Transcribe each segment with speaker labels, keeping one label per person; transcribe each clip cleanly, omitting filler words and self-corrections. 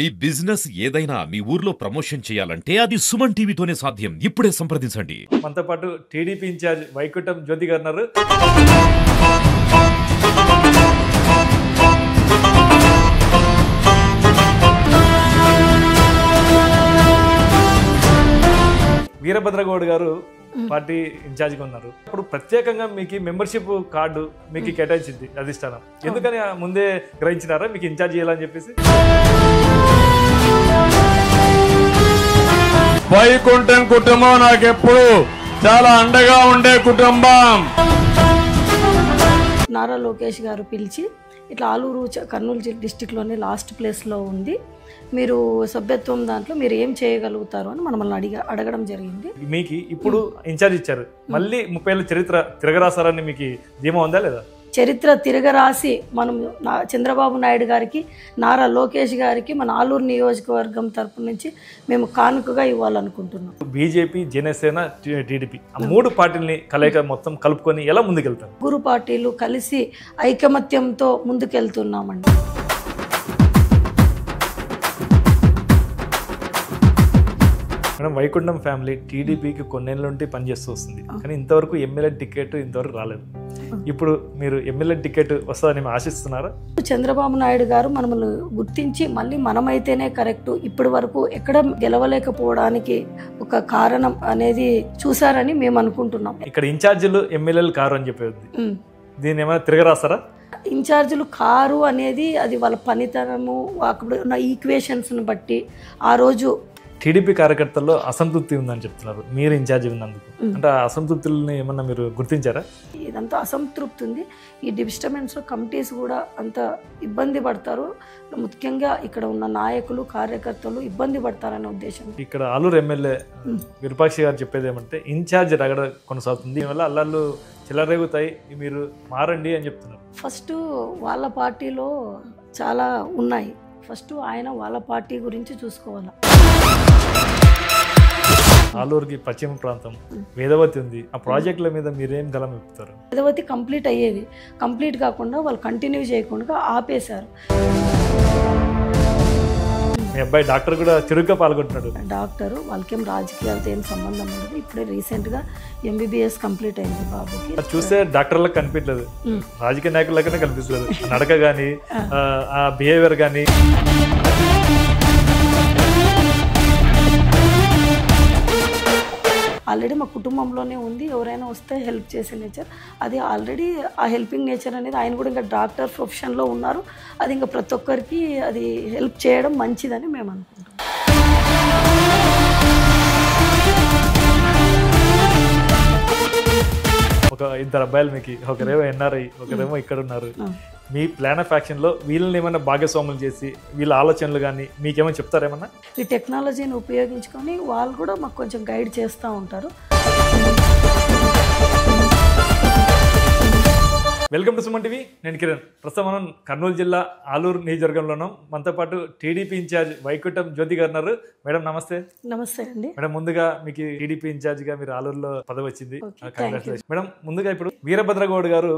Speaker 1: మీ business ఏదైనా మీ ఊర్లో promotion చేయాలంటే అది సుమన్ టీవీతోనే సాధ్యం. ఇప్పుడే సంప్రదించండి.
Speaker 2: మనతో పాటు టీడీపీ ఇన్ఛార్జ్ వైకుంఠం జ్యోతి గారు ఉన్నారు. వీరభద్రగౌడ్ గారు పార్టీ ఇన్ఛార్జిగా ఉన్నారు. ఇప్పుడు ప్రత్యేకంగా మీకు మెంబర్షిప్ కార్డు మీకు కేటాయించింది అధిష్టానం. ఎందుకని ముందే గ్రహించినారా మీకు ఇన్ఛార్జ్ చేయాలని చెప్పేసి?
Speaker 3: వైకుంఠం కుటుంబం నాకెప్పుడు చాలా అండగా ఉండే కుటుంబం.
Speaker 4: నారా లోకేష్ గారు పిలిచి ఇట్లా ఆలూరు కర్నూలు డిస్టిక్లోనే లాస్ట్ ప్లేస్లో ఉంది, మీరు సభ్యత్వం దాంట్లో మీరు ఏం చేయగలుగుతారు అని మనల్ని అడగడం జరిగింది.
Speaker 2: మీకు ఇప్పుడు ఇన్ఛార్జ్ ఇచ్చారు, మళ్ళీ 30 ఏళ్ళ చరిత్ర తిరగరాసారని మీకు ధీమా ఉందా లేదా?
Speaker 4: చరిత్ర తిరగరాసి మనం చంద్రబాబు నాయుడు గారికి, నారా లోకేష్ గారికి మన ఆలూరు నియోజకవర్గం తరపు నుంచి మేము కానుకగా ఇవ్వాలనుకుంటున్నాం.
Speaker 2: బీజేపీ, జనసేన, టీడీపీ ఆ 3 పార్టీలని కలయిక మొత్తం కలుపుకొని ఎలా ముందుకెళ్తారు?
Speaker 4: గురు పార్టీలు కలిసి ఐకమత్యంతో ముందుకెళ్తున్నామండి.
Speaker 2: మేడం, వైకుంఠం ఫ్యామిలీ టీడీపీకి కొన్నేళ్ళ నుండి పనిచేస్తూ వస్తుంది, కానీ ఇంతవరకు ఎమ్మెల్యే టికెట్ ఇంతవరకు రాలేదు. ఇప్పుడు మీరు ఎమ్మెల్యే టికెట్ వస్తుందని ఆశిస్తున్నారా?
Speaker 4: చంద్రబాబు నాయుడు గారు మనల్ని గుర్తించి మళ్ళీ మనమైతేనే కరెక్ట్, ఇప్పటి వరకు ఎక్కడ గెలవలేకపోవడానికి ఒక కారణం అనేది చూసారని మేము అనుకుంటున్నాం.
Speaker 2: ఇక్కడ ఇన్ఛార్జీలు ఎమ్మెల్యేలు కారు అని చెప్పేది, దీన్ని ఏమైనా తిరగరాస్తారా?
Speaker 4: ఇన్ఛార్జీలు కారు అనేది అది వాళ్ళ పనితనము, అక్కడ ఉన్న ఈక్వేషన్స్ని బట్టి ఆ రోజు
Speaker 2: టీడీపీ కార్యకర్తల్లో అసంతృప్తి ఉందని చెప్తున్నారు మీరు ఇన్ఛార్జి ఉన్నందుకు. అంటే ఆ అసంతృప్తులని ఏమన్నా మీరు గుర్తించారా?
Speaker 4: ఇదంతా అసంతృప్తి ఉంది. ఈ డిస్టర్బెన్స్లో కమిటీస్ కూడా అంత ఇబ్బంది పడతారు, ముఖ్యంగా ఇక్కడ ఉన్న నాయకులు కార్యకర్తలు ఇబ్బంది పడతారనే ఉద్దేశం.
Speaker 2: ఇక్కడ ఆలూరు ఎమ్మెల్యే విరూపాక్షి గారు చెప్పేది ఏమంటే ఇన్ఛార్జ్ రగడ కొనసాగుతుంది, దీనివల్ల అల్లాళ్ళు చెలరేగుతాయి, మీరు మారండి అని చెప్తున్నారు.
Speaker 4: ఫస్ట్ వాళ్ళ పార్టీలో చాలా ఉన్నాయి, ఫస్ట్ ఆయన వాళ్ళ పార్టీ గురించి చూసుకోవాలి.
Speaker 2: ఆలూరుకి పశ్చిమ ప్రాంతం వేదవతి ఉంది, ఆ ప్రాజెక్టుల మీద మీరేం గలం చెప్తారు?
Speaker 4: వేదవతి కంప్లీట్ అయ్యేది, కంప్లీట్ కాకుండా వాళ్ళు కంటిన్యూ చేయకుండా ఆపేశారు.
Speaker 2: మీ అబ్బాయి డాక్టర్ కూడా చురుగ్గా పాల్గొంటున్నాడు.
Speaker 4: డాక్టర్ వాళ్ళకేం రాజకీయాలతో ఏం సంబంధం ఉండదు. ఇప్పుడే రీసెంట్గా MBBS కంప్లీట్ అయింది బాబుకి.
Speaker 2: చూస్తే డాక్టర్లకు కనిపించలేదు, రాజకీయ నాయకులకనే కనిపిస్తలేదు. నడక కానీ ఆ బిహేవియర్ కానీ.
Speaker 4: ఆల్రెడీ మా కుటుంబంలోనే ఉంది, ఎవరైనా వస్తే హెల్ప్ చేసే నేచర్ అది ఆల్రెడీ. ఆ హెల్పింగ్ నేచర్ అనేది ఆయన కూడా ఇంకా డాక్టర్ ప్రొఫెషన్లో ఉన్నారు, అది ఇంకా ప్రతి ఒక్కరికి అది హెల్ప్ చేయడం మంచిదని మేము అనుకుంటాం.
Speaker 2: ఒక 2 అబ్బాయిలు మీకు, ఒకరేమో NRI, ఒకరేమో ఇక్కడ ఉన్నారు. మీ ప్లాన్ ఆఫ్ యాక్షన్లో వీళ్ళని ఏమైనా భాగస్వాములు చేసి వీళ్ళ ఆలోచనలు కానీ మీకేమైనా చెప్తారేమన్నా?
Speaker 4: ఈ టెక్నాలజీని ఉపయోగించుకొని వాళ్ళు కూడా మాకు కొంచెం గైడ్ చేస్తూ ఉంటారు.
Speaker 2: వెల్కమ్ టు సుమన్ టీవీ, నేను కిరణ్. ప్రస్తుతం మనం కర్నూలు జిల్లా ఆలూరు నియోజకవర్గంలో ఉన్నాం. మనతో పాటు టీడీపీ ఇన్ఛార్జ్ వైకుంఠం జ్యోతి గారు ఉన్నారు. మేడం నమస్తే.
Speaker 4: నమస్తే అండి.
Speaker 2: మేడం, ముందుగా మీకు టీడీపీ ఇన్ఛార్జ్ గా మీరు ఆలూరులో పదవి వచ్చింది, కంగ్రాచులేషన్. మేడం, ముందుగా ఇప్పుడు వీరభద్రగౌడ్ గారు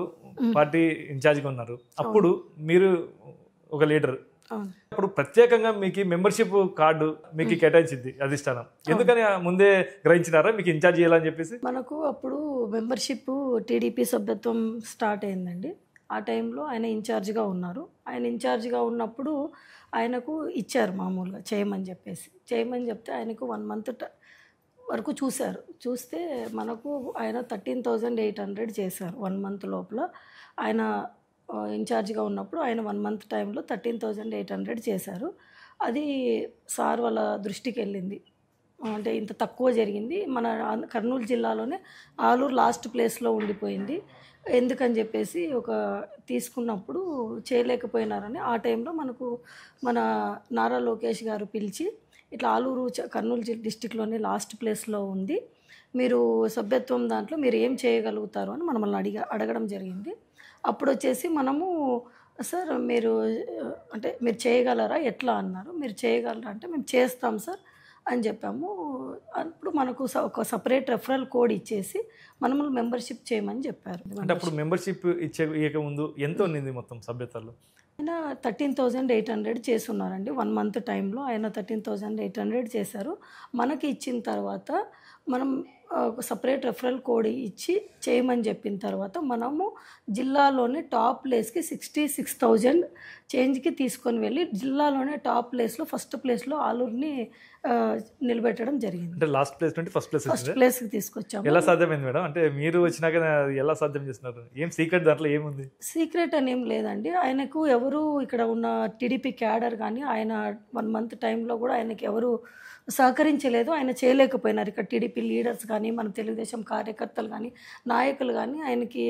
Speaker 2: పార్టీ ఇన్ఛార్జ్ గా ఉన్నారు, అప్పుడు మీరు ఒక లీడర్. అప్పుడు ప్రత్యేకంగా మీకు మెంబర్షిప్ కార్డు మీకు కేటాయించింది అధిష్టానం. ఎందుకని ముందే గ్రహించినారా మీకు ఇన్ఛార్జ్ చేయాలని చెప్పేసి?
Speaker 4: మనకు అప్పుడు మెంబర్షిప్ టీడీపీ సభ్యత్వం స్టార్ట్ అయిందండి. ఆ టైంలో ఆయన ఇన్ఛార్జ్గా ఉన్నారు. ఆయన ఇన్ఛార్జ్గా ఉన్నప్పుడు ఆయనకు ఇచ్చారు మామూలుగా చేయమని చెప్తే ఆయనకు 1 మంత్ వరకు చూస్తే మనకు ఆయన 13,800 చేశారు 1 మంత్ లోపల. ఆయన ఇన్ఛార్జ్గా ఉన్నప్పుడు ఆయన 1 మంత్ టైంలో 13,800 చేశారు. అది సార్ వాళ్ళ దృష్టికి వెళ్ళింది, అంటే ఇంత తక్కువ జరిగింది, మన కర్నూలు జిల్లాలోనే ఆలూరు లాస్ట్ ప్లేస్లో ఉండిపోయింది, ఎందుకని చెప్పేసి తీసుకున్నప్పుడు చేయలేకపోయినారని ఆ టైంలో మనకు మన నారా లోకేష్ గారు పిలిచి ఇట్లా ఆలూరు కర్నూలు డిస్టిక్లోనే లాస్ట్ ప్లేస్లో ఉంది, మీరు సభ్యత్వం దాంట్లో మీరు ఏం చేయగలుగుతారు అని మనల్ని అడగడం జరిగింది. అప్పుడు వచ్చేసి మనము సార్ మీరు చేయగలరా ఎట్లా అన్నారు. మీరు చేయగలరా అంటే మేము చేస్తాం సార్ అని చెప్పాము. అప్పుడు మనకు ఒక సపరేట్ రెఫరల్ కోడ్ ఇచ్చేసి మనము మెంబర్షిప్ చేయమని చెప్పారు.
Speaker 2: అంటే అప్పుడు మెంబర్షిప్ ఇచ్చే ముందు ఎంత ఉన్నింది మొత్తం సభ్యతలు?
Speaker 4: ఆయన 13,800 చేసున్నారండి 1 మంత్ టైంలో. ఆయన 13,800 చేశారు. మనకి ఇచ్చిన తర్వాత మనం ఒక సపరేట్ రెఫరల్ కోడ్ ఇచ్చి చేయమని చెప్పిన తర్వాత మనము జిల్లాలోనే టాప్ ప్లేస్కి 66,000 చేంజ్కి తీసుకొని వెళ్ళి జిల్లాలోనే టాప్ ప్లేస్లో ఫస్ట్ ప్లేస్లో ఆలూరుని నిలబెట్టడం జరిగింది.
Speaker 2: అంటే లాస్ట్ ప్లేస్ నుండి ఫస్ట్
Speaker 4: ప్లేస్కి తీసుకొచ్చాము.
Speaker 2: ఎలా సాధ్యమైంది మేడం? అంటే మీరు వచ్చినాక ఎలా సాధ్యం చేస్తున్నారు? ఏం సీక్రెట్ దాంట్లో ఏముంది?
Speaker 4: సీక్రెట్ అని ఏం లేదండి. ఆయనకు ఎవరు ఇక్కడ ఉన్న టీడీపీ క్యాడర్ కానీ ఆయన 1 మంత్ టైంలో కూడా ఆయనకి ఎవరు సహకరించలేదు. ఆయన చేయలేకపోయినారు. ఇక్కడ టీడీపీ లీడర్స్ కానీ మన తెలుగుదేశం కార్యకర్తలు కానీ నాయకులు కానీ ఆయనకి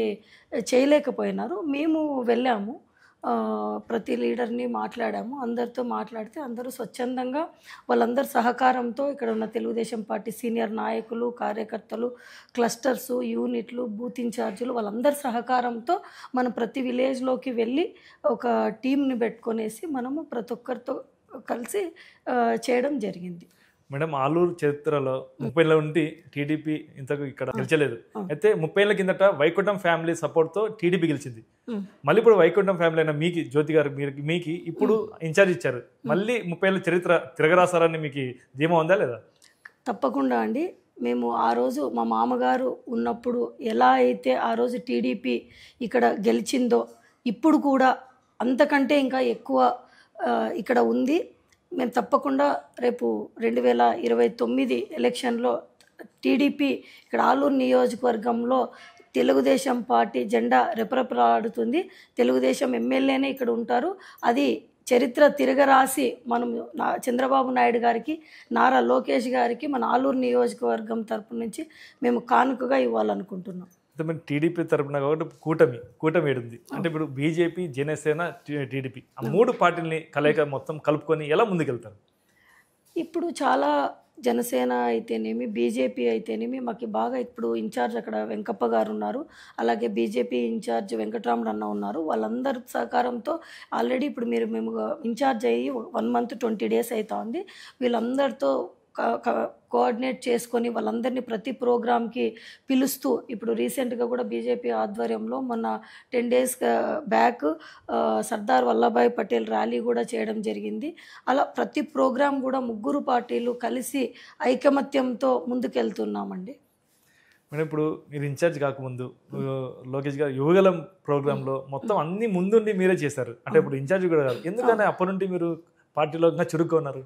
Speaker 4: చేయలేకపోయినారు. మేము వెళ్ళాము, ప్రతి లీడర్ని మాట్లాడాము. అందరితో మాట్లాడితే అందరూ స్వచ్ఛందంగా వాళ్ళందరి సహకారంతో ఇక్కడ ఉన్న తెలుగుదేశం పార్టీ సీనియర్ నాయకులు, కార్యకర్తలు, క్లస్టర్సు, యూనిట్లు, బూత్ ఇన్ఛార్జీలు వాళ్ళందరి సహకారంతో మనం ప్రతి విలేజ్లోకి వెళ్ళి ఒక టీంని పెట్టుకొనేసి మనము ప్రతి ఒక్కరితో కలిసి చేయడం జరిగింది.
Speaker 2: మేడం, ఆలూరు చరిత్రలో 30 నుండి టీడీపీ ఇంతకు ఇక్కడ గెలిచలేదు. అయితే 30 ఏళ్ల కిందట వైకుంఠం ఫ్యామిలీ సపోర్ట్తో టీడీపీ గెలిచింది. మళ్ళీ ఇప్పుడు వైకుంఠం ఫ్యామిలీ అయినా మీకు జ్యోతి గారు మీకు ఇప్పుడు ఇన్ఛార్జ్ ఇచ్చారు. మళ్ళీ 30 ఏళ్ళ చరిత్ర తిరగరాసారని మీకు ధీమా ఉందా లేదా?
Speaker 4: తప్పకుండా అండి. మేము ఆ రోజు మా మామగారు ఉన్నప్పుడు ఎలా అయితే ఆ రోజు టీడీపీ ఇక్కడ గెలిచిందో ఇప్పుడు కూడా అంతకంటే ఇంకా ఎక్కువ ఇక్కడ ఉంది. మేము తప్పకుండా రేపు 2029 ఎలక్షన్లో టీడీపీ ఇక్కడ ఆలూరు నియోజకవర్గంలో తెలుగుదేశం పార్టీ జెండా రెపరెపలాడుతుంది. తెలుగుదేశం ఎమ్మెల్యేనే ఇక్కడ ఉంటారు. అది చరిత్ర తిరగరాసి మనం చంద్రబాబు నాయుడు గారికి, నారా లోకేష్ గారికి మన ఆలూరు నియోజకవర్గం తరపు నుంచి మేము కానుకగా ఇవ్వాలనుకుంటున్నాం.
Speaker 2: అయితే మేము టీడీపీ తరపున కాబట్టి కూటమి ఏడుంది. అంటే ఇప్పుడు బీజేపీ, జనసేన, టీడీపీ ఆ 3 పార్టీలని కలయిక మొత్తం కలుపుకొని ఎలా ముందుకెళ్తారు?
Speaker 4: ఇప్పుడు చాలా జనసేన అయితేనేమి, బీజేపీ అయితేనేమి మాకు బాగా ఇప్పుడు ఇన్ఛార్జ్ అక్కడ వెంకప్ప గారు ఉన్నారు. అలాగే బీజేపీ ఇన్ఛార్జ్ వెంకటరామన్ అన్న ఉన్నారు. వాళ్ళందరి సహకారంతో ఆల్రెడీ ఇప్పుడు మేము ఇన్ఛార్జ్ అయ్యి 1 మంత్ 20 డేస్ అవుతుంది. వీళ్ళందరితో కోఆర్డినేట్ చేసుకొని వాళ్ళందరినీ ప్రతి ప్రోగ్రామ్కి పిలుస్తూ ఇప్పుడు రీసెంట్గా కూడా బీజేపీ ఆధ్వర్యంలో మొన్న 10 days back Sardar Vallabhbhai Patel rally కూడా చేయడం జరిగింది. అలా ప్రతి ప్రోగ్రాం కూడా 3 పార్టీలు కలిసి ఐకమత్యంతో ముందుకెళ్తున్నామండి.
Speaker 2: మేడం, ఇప్పుడు మీరు ఇన్ఛార్జ్ కాకముందు లోకేష్ గారు యువగలం ప్రోగ్రాంలో మొత్తం అన్ని ముందుండి మీరే చేశారు. అంటే ఇప్పుడు ఇన్ఛార్జ్ కూడా కాదు, ఎందుకని అప్పటి నుండి మీరు పార్టీలో ఇంకా చురుకున్నారు?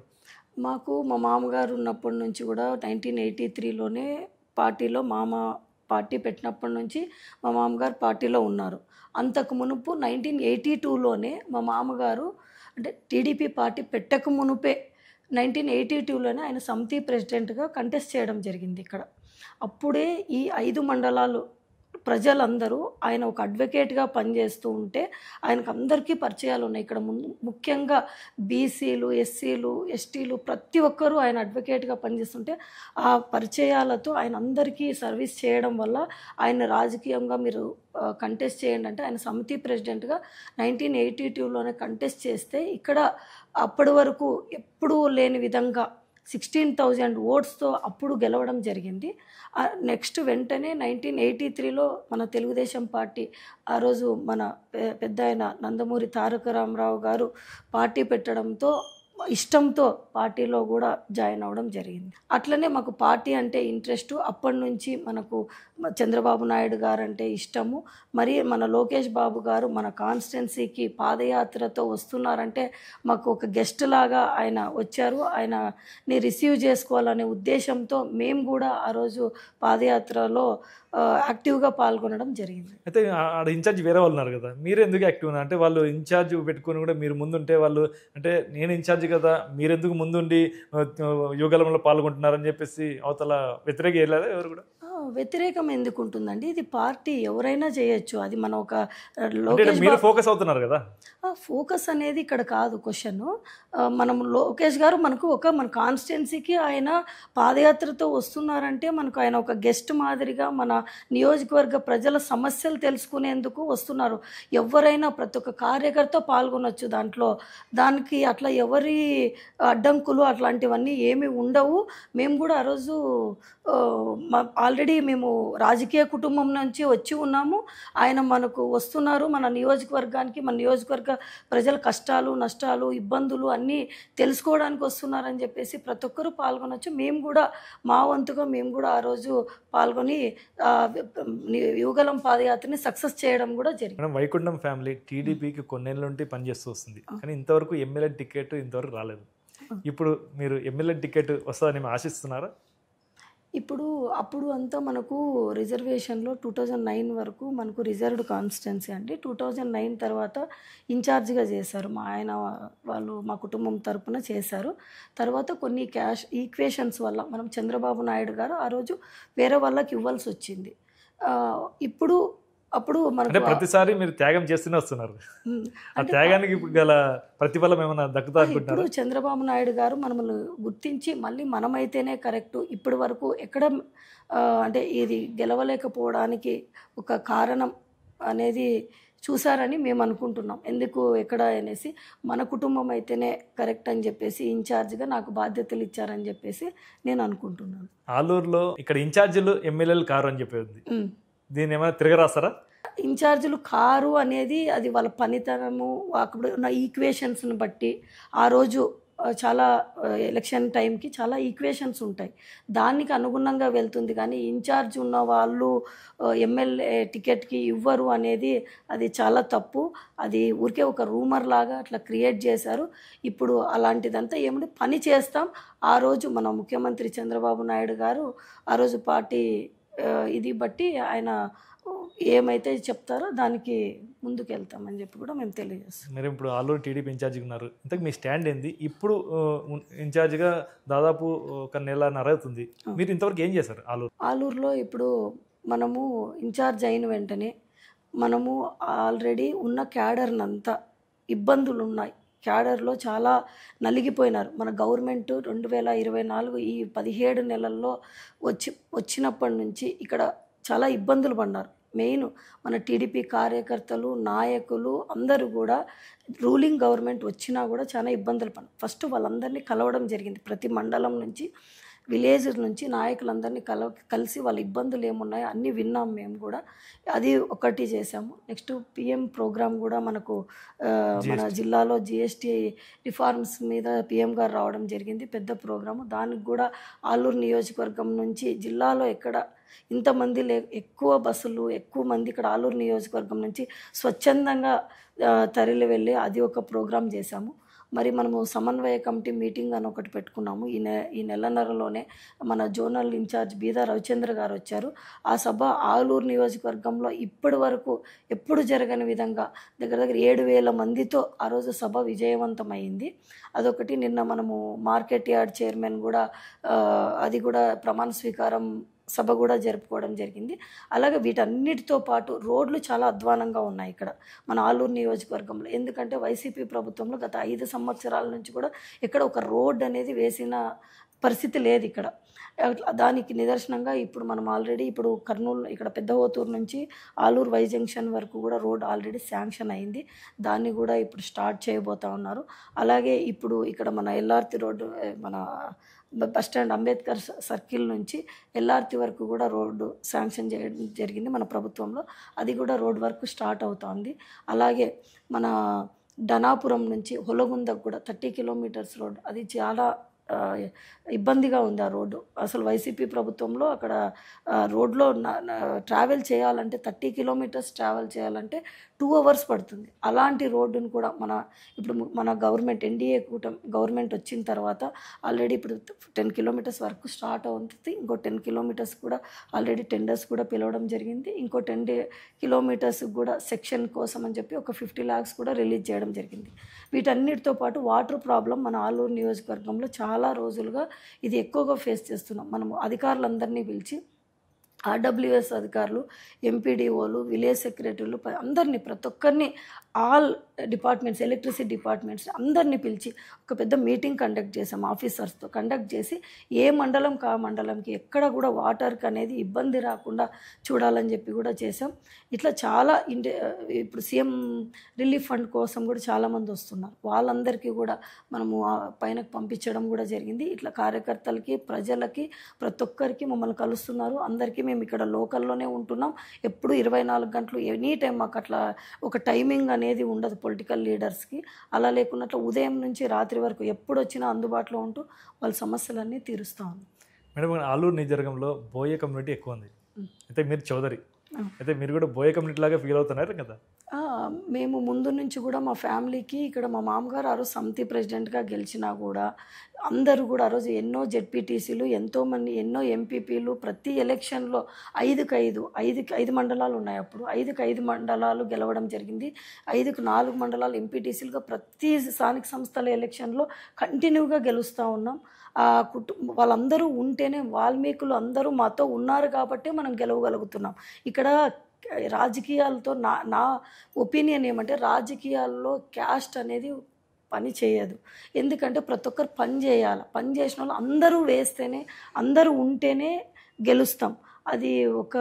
Speaker 4: మాకు మా మామగారు ఉన్నప్పటి నుంచి కూడా 1983లోనే పార్టీలో పార్టీ పెట్టినప్పటి నుంచి మా మామగారు పార్టీలో ఉన్నారు. అంతకు మునుపు 1982లోనే మా మామగారు అంటే టీడీపీ పార్టీ పెట్టక మునుపే 1982లోనే ఆయన సమితి ప్రెసిడెంట్గా కంటెస్ట్ చేయడం జరిగింది ఇక్కడ. అప్పుడే ఈ 5 మండలాలు ప్రజలందరూ ఆయన ఒక అడ్వకేట్గా పనిచేస్తూ ఉంటే ఆయనకు అందరికీ పరిచయాలు ఉన్నాయి. ఇక్కడ ముఖ్యంగా బీసీలు, ఎస్సీలు, ఎస్టీలు ప్రతి ఒక్కరూ ఆయన అడ్వకేట్గా పనిచేస్తుంటే ఆ పరిచయాలతో ఆయన అందరికీ సర్వీస్ చేయడం వల్ల ఆయన రాజకీయంగా మీరు కంటెస్ట్ చేయండి అంటే ఆయన సమితి ప్రెసిడెంట్గా 1982లోనే కంటెస్ట్ చేస్తే ఇక్కడ అప్పటి వరకు ఎప్పుడూ లేని విధంగా 16,000 ఓట్స్తో అప్పుడు గెలవడం జరిగింది. నెక్స్ట్ వెంటనే 1983లో మన తెలుగుదేశం పార్టీ ఆ రోజు మన పెద్ద ఆయన నందమూరి తారక రామారావు గారు పార్టీ పెట్టడంతో ఇష్టంతో పార్టీలో కూడా జాయిన్ అవ్వడం జరిగింది. అట్లనే మాకు పార్టీ అంటే ఇంట్రెస్ట్. అప్పటి నుంచి మనకు చంద్రబాబు నాయుడు గారు అంటే ఇష్టము. మరి మన లోకేష్ బాబు గారు మన కాన్స్టిట్యున్సీకి పాదయాత్రతో వస్తున్నారంటే మాకు ఒక గెస్ట్ లాగా ఆయన వచ్చారు. ఆయనని రిసీవ్ చేసుకోవాలనే ఉద్దేశంతో మేము కూడా ఆ రోజు పాదయాత్రలో యాక్టివ్గా పాల్గొనడం జరిగింది.
Speaker 2: అయితే ఆడ ఇన్ఛార్జ్ వేరే వాళ్ళు ఉన్నారు కదా, మీరు ఎందుకు యాక్టివ్ ఉన్నారు? అంటే వాళ్ళు ఇన్ఛార్జ్ పెట్టుకుని కూడా మీరు ముందుంటే వాళ్ళు అంటే నేను ఇన్ఛార్జ్ కదా మీరెందుకు ముందుండి యువగలంలో పాల్గొంటున్నారని చెప్పేసి అవతల వ్యతిరేక వెళ్ళారా ఎవరు కూడా?
Speaker 4: వ్యతిరేకం ఎందుకు ఉంటుందండి? ఇది పార్టీ ఎవరైనా చేయొచ్చు. అది మన ఒక
Speaker 2: మీరు ఫోకస్ అవుతున్నారు కదా.
Speaker 4: ఫోకస్ అనేది ఇక్కడ కాదు క్వశ్చన్. మనం లోకేష్ గారు మనకు మన కాన్స్టిట్యున్సీకి ఆయన పాదయాత్రతో వస్తున్నారంటే మనకు ఆయన ఒక గెస్ట్ మాదిరిగా మన నియోజకవర్గ ప్రజల సమస్యలు తెలుసుకునేందుకు వస్తున్నారు. ఎవరైనా ప్రతి ఒక్క కార్యకర్త పాల్గొనొచ్చు దాంట్లో. దానికి అట్లా ఎవరి అడ్డంకులు అట్లాంటివన్నీ ఏమీ ఉండవు. మేము కూడా ఆ రోజు ఆల్రెడీ ఆల్రెడీ మేము రాజకీయ కుటుంబం నుంచి వచ్చి ఉన్నాము. ఆయన మనకు వస్తున్నారు, మన నియోజకవర్గానికి, మన నియోజకవర్గ ప్రజల కష్టాలు నష్టాలు ఇబ్బందులు అన్నీ తెలుసుకోవడానికి వస్తున్నారని చెప్పేసి ప్రతి ఒక్కరూ పాల్గొనొచ్చు. మేము కూడా మా వంతుగా మేము కూడా ఆ రోజు పాల్గొని యువగలం పాదయాత్రని సక్సెస్ చేయడం కూడా జరిగింది.
Speaker 2: మేడం, వైకుంఠం ఫ్యామిలీ టీడీపీకి కొన్నేళ్ళ నుండి పనిచేస్తూ వస్తుంది, కానీ ఇంతవరకు ఎమ్మెల్యే టికెట్ ఇంతవరకు రాలేదు. ఇప్పుడు మీరు ఎమ్మెల్యే టికెట్ వస్తుందని మేము ఆశిస్తున్నారా?
Speaker 4: అప్పుడు అంతా మనకు రిజర్వేషన్లో 2009 వరకు మనకు రిజర్వ్డ్ కాన్స్టిట్యున్సీ అండి. 2009 తర్వాత ఇన్ఛార్జిగా చేశారు మా ఆయన వాళ్ళు, మా కుటుంబం తరపున చేశారు. తర్వాత కొన్ని క్యాష్ ఈక్వేషన్స్ వల్ల మనం చంద్రబాబు నాయుడు గారు ఆ రోజు వేరే వాళ్ళకి ఇవ్వాల్సి వచ్చింది. అప్పుడు
Speaker 2: అంటే ప్రతిసారి మీరు త్యాగం చేస్తూనే వస్తున్నారు. ఆ త్యాగానికి ఇప్పుడు గల ప్రతిఫలం ఏమైనా దక్కుతా అనుకుంటున్నారు?
Speaker 4: ఇప్పుడు చంద్రబాబు నాయుడు గారు మనల్ని గుర్తించి మళ్ళీ మనమైతేనే కరెక్టు, ఇప్పటి వరకు ఎక్కడ అంటే ఇది గెలవలేకపోవడానికి ఒక కారణం అనేది చూసారని మేము అనుకుంటున్నాం. ఎందుకు ఎక్కడ అనేసి మన కుటుంబం అయితేనే కరెక్ట్ అని చెప్పేసి ఇన్ఛార్జ్గా నాకు బాధ్యతలు ఇచ్చారని చెప్పేసి నేను అనుకుంటున్నాను.
Speaker 2: ఆలూరులో ఇక్కడ ఇన్ఛార్జీలు ఎమ్మెల్యేలు కారు అని చెప్పేది, దీన్ని ఏమైనా తిరగరాస్తారా?
Speaker 4: ఇన్ఛార్జీలు కారు అనేది అది వాళ్ళ పనితనము, అక్కడ ఉన్న ఈక్వేషన్స్ని బట్టి ఆ రోజు చాలా ఎలక్షన్ టైంకి చాలా ఈక్వేషన్స్ ఉంటాయి, దానికి అనుగుణంగా వెళ్తుంది. కానీ ఇన్ఛార్జ్ ఉన్న వాళ్ళు ఎమ్మెల్యే టికెట్కి ఇవ్వరు అనేది అది చాలా తప్పు. అది ఊరికే ఒక రూమర్ లాగా అట్లా క్రియేట్ చేశారు. ఇప్పుడు అలాంటిదంతా ఏమిటి, పని చేస్తాం. ఆ రోజు మన ముఖ్యమంత్రి చంద్రబాబు నాయుడు గారు ఆ రోజు పార్టీ ఇది బట్టి ఆయన ఏమైతే చెప్తారో దానికి ముందుకు వెళ్తామని చెప్పి కూడా మేము తెలియజేస్తాం.
Speaker 2: మీరు ఇప్పుడు ఆలూరు టీడీపీ ఇన్ఛార్జిగా ఉన్నారు, ఇంతకు మీ స్టాండ్ ఏంది? ఇప్పుడు ఇన్ఛార్జిగా దాదాపు 1 నెలన్నర అవుతుంది, మీరు ఇంతవరకు ఏం చేశారు
Speaker 4: ఆలూరులో? ఇప్పుడు మనము ఇన్ఛార్జ్ అయిన వెంటనే మనము ఆల్రెడీ ఉన్న క్యాడర్నంతా ఇబ్బందులు ఉన్నాయి, క్యాడర్లో చాలా నలిగిపోయినారు. మన గవర్నమెంట్ 2024 ఈ 17 నెలల్లో వచ్చినప్పటి నుంచి ఇక్కడ చాలా ఇబ్బందులు పడినారు. మెయిన్ మన టీడీపీ కార్యకర్తలు నాయకులు అందరూ కూడా రూలింగ్ గవర్నమెంట్ వచ్చినా కూడా చాలా ఇబ్బందులు పడినారు. ఫస్ట్ వాళ్ళందరినీ కలవడం జరిగింది, ప్రతి మండలం నుంచి విలేజ్ నుంచి నాయకులందరినీ కలిసి వాళ్ళ ఇబ్బందులు ఏమున్నాయో అన్నీ విన్నాం మేము కూడా, అది ఒకటి చేసాము. నెక్స్ట్ పిఎం ప్రోగ్రామ్ కూడా మనకు మన జిల్లాలో జిఎస్టీ రిఫార్మ్స్ మీద పిఎం గారు రావడం జరిగింది, పెద్ద ప్రోగ్రాము. దానికి కూడా ఆలూరు నియోజకవర్గం నుంచి జిల్లాలో ఎక్కడ ఇంతమంది ఎక్కువ బస్సులు ఎక్కువ మంది ఇక్కడ ఆలూరు నియోజకవర్గం నుంచి స్వచ్ఛందంగా తరలి వెళ్ళి అది ఒక ప్రోగ్రాం చేశాము. మరి మనము సమన్వయ కమిటీ మీటింగ్ అని ఒకటి పెట్టుకున్నాము. ఈ నెలన్నరలోనే మన జోనల్ ఇన్ఛార్జ్ బీదా రవిచంద్ర గారు వచ్చారు. ఆ సభ ఆలూరు నియోజకవర్గంలో ఇప్పటి వరకు ఎప్పుడు జరగని విధంగా దగ్గర 7,000 మందితో ఆ రోజు సభ విజయవంతమైంది. అదొకటి. నిన్న మనము మార్కెట్ యార్డ్ చైర్మన్ కూడా అది కూడా ప్రమాణ స్వీకారం సభ కూడా జరుపుకోవడం జరిగింది. అలాగే వీటన్నిటితో పాటు రోడ్లు చాలా అధ్వానంగా ఉన్నాయి ఇక్కడ మన ఆలూరు నియోజకవర్గంలో. ఎందుకంటే వైసీపీ ప్రభుత్వంలో గత 5 సంవత్సరాల నుంచి కూడా ఇక్కడ ఒక రోడ్ అనేది వేసిన పరిస్థితి లేదు ఇక్కడ. దానికి నిదర్శనంగా ఇప్పుడు మనం ఆల్రెడీ ఇప్పుడు కర్నూలు ఇక్కడ పెద్దహోతూరు నుంచి ఆలూరు వై జంక్షన్ వరకు కూడా రోడ్ ఆల్రెడీ శాంక్షన్ అయింది, దాన్ని కూడా ఇప్పుడు స్టార్ట్ చేయబోతా ఉన్నారు. అలాగే ఇప్పుడు ఇక్కడ మన ఎల్ఆర్తి రోడ్డు మన బస్టాండ్ అంబేద్కర్ సర్కిల్ నుంచి ఎల్ఆర్తి వరకు కూడా రోడ్డు శాంక్షన్ చేయడం జరిగింది మన ప్రభుత్వంలో, అది కూడా రోడ్ వర్క్ స్టార్ట్ అవుతోంది. అలాగే మన ధనాపురం నుంచి హొలగుందకు కూడా 30 కిలోమీటర్స్ రోడ్, అది చాలా ఇబ్బందిగా ఉంది ఆ రోడ్డు. అసలు వైసీపీ ప్రభుత్వంలో అక్కడ రోడ్లో ట్రావెల్ చేయాలంటే 30 కిలోమీటర్స్ ట్రావెల్ చేయాలంటే 2 hours పడుతుంది. అలాంటి రోడ్డును కూడా ఇప్పుడు మన గవర్నమెంట్ ఎన్డీఏ గవర్నమెంట్ వచ్చిన తర్వాత ఆల్రెడీ ఇప్పుడు 10 కిలోమీటర్స్ వరకు స్టార్ట్ అవుతుంది. ఇంకో 10 కిలోమీటర్స్ కూడా ఆల్రెడీ టెండర్స్ కూడా పిలవడం జరిగింది. ఇంకో 10 కిలోమీటర్స్ కూడా సెక్షన్ కోసం అని చెప్పి ఒక 50 lakhs కూడా రిలీజ్ చేయడం జరిగింది. వీటన్నిటితో పాటు వాటర్ ప్రాబ్లం మన ఆలూరు నియోజకవర్గంలో చాలా రోజులుగా ఇది ఎక్కువగా ఫేస్ చేస్తున్నాం. మనము అధికారులందరినీ పిలిచి ఆర్డబ్ల్యూఎస్ అధికారులు, ఎంపీడీఓలు, విలేజ్ సెక్రటరీలు అందరినీ ప్రతి ఒక్కరిని ఆల్ డిపార్ట్మెంట్స్, ఎలక్ట్రిసిటీ డిపార్ట్మెంట్స్ అందరినీ పిలిచి ఒక పెద్ద మీటింగ్ కండక్ట్ చేసాం ఆఫీసర్స్తో. కండక్ట్ చేసి ఏ మండలం కా మండలంకి ఎక్కడ కూడా వాటర్కి అనేది ఇబ్బంది రాకుండా చూడాలని చెప్పి కూడా చేసాం. ఇట్లా చాలా ఇప్పుడు సీఎం రిలీఫ్ ఫండ్ కోసం కూడా చాలామంది వస్తున్నారు, వాళ్ళందరికీ కూడా మనము పైనకు పంపించడం కూడా జరిగింది. ఇట్లా కార్యకర్తలకి, ప్రజలకి, ప్రతి ఒక్కరికి మమ్మల్ని కలుస్తున్నారు. అందరికీ మేము ఇక్కడ లోకల్లోనే ఉంటున్నాం. ఎప్పుడు 24 గంటలు ఎనీ టైం మాకు అట్లా ఒక టైమింగ్ అనేది ఉండదు పొలిటికల్ లీడర్స్కి. అలా లేకున్నట్లు ఉదయం నుంచి రాత్రి వరకు ఎప్పుడు వచ్చినా అందుబాటులో ఉంటూ వాళ్ళ సమస్యలన్నీ తీరుస్తూ ఉన్నాం.
Speaker 2: మేడం, ఆలూరు నియోజకవర్గంలో బోయ కమ్యూనిటీ ఎక్కువ ఉంది. అయితే మీరు చౌదరి, అయితే మీరు కూడా బోయ కమ్యూనిటీ లాగా ఫీల్ అవుతున్నారు కదా?
Speaker 4: మేము ముందు నుంచి కూడా మా ఫ్యామిలీకి ఇక్కడ మా మామగారు ఆ రోజు సమితి ప్రెసిడెంట్గా గెలిచినా కూడా అందరూ కూడా ఆ రోజు ఎన్నో జెడ్పీటీసీలు, ఎంతోమంది, ఎన్నో ఎంపీపీలు ప్రతి ఎలక్షన్లో 5 మండలాలు ఉన్నాయి. అప్పుడు 5 మండలాలు గెలవడం జరిగింది. 4 మండలాలు ఎంపీటీసీలుగా ప్రతి స్థానిక సంస్థల ఎలక్షన్లో కంటిన్యూగా గెలుస్తూ ఉన్నాం. వాళ్ళందరూ ఉంటేనే, వాల్మీకులు అందరూ మాతో ఉన్నారు కాబట్టి మనం గెలవగలుగుతున్నాం. ఇక్కడ రాజకీయాలతో నా ఒపీనియన్ ఏమంటే, రాజకీయాల్లో క్యాస్ట్ అనేది పని చేయదు. ఎందుకంటే ప్రతి ఒక్కరు పని చేయాలి. పని చేసిన వాళ్ళు అందరూ వేస్తేనే, అందరూ ఉంటేనే గెలుస్తాం. అది ఒక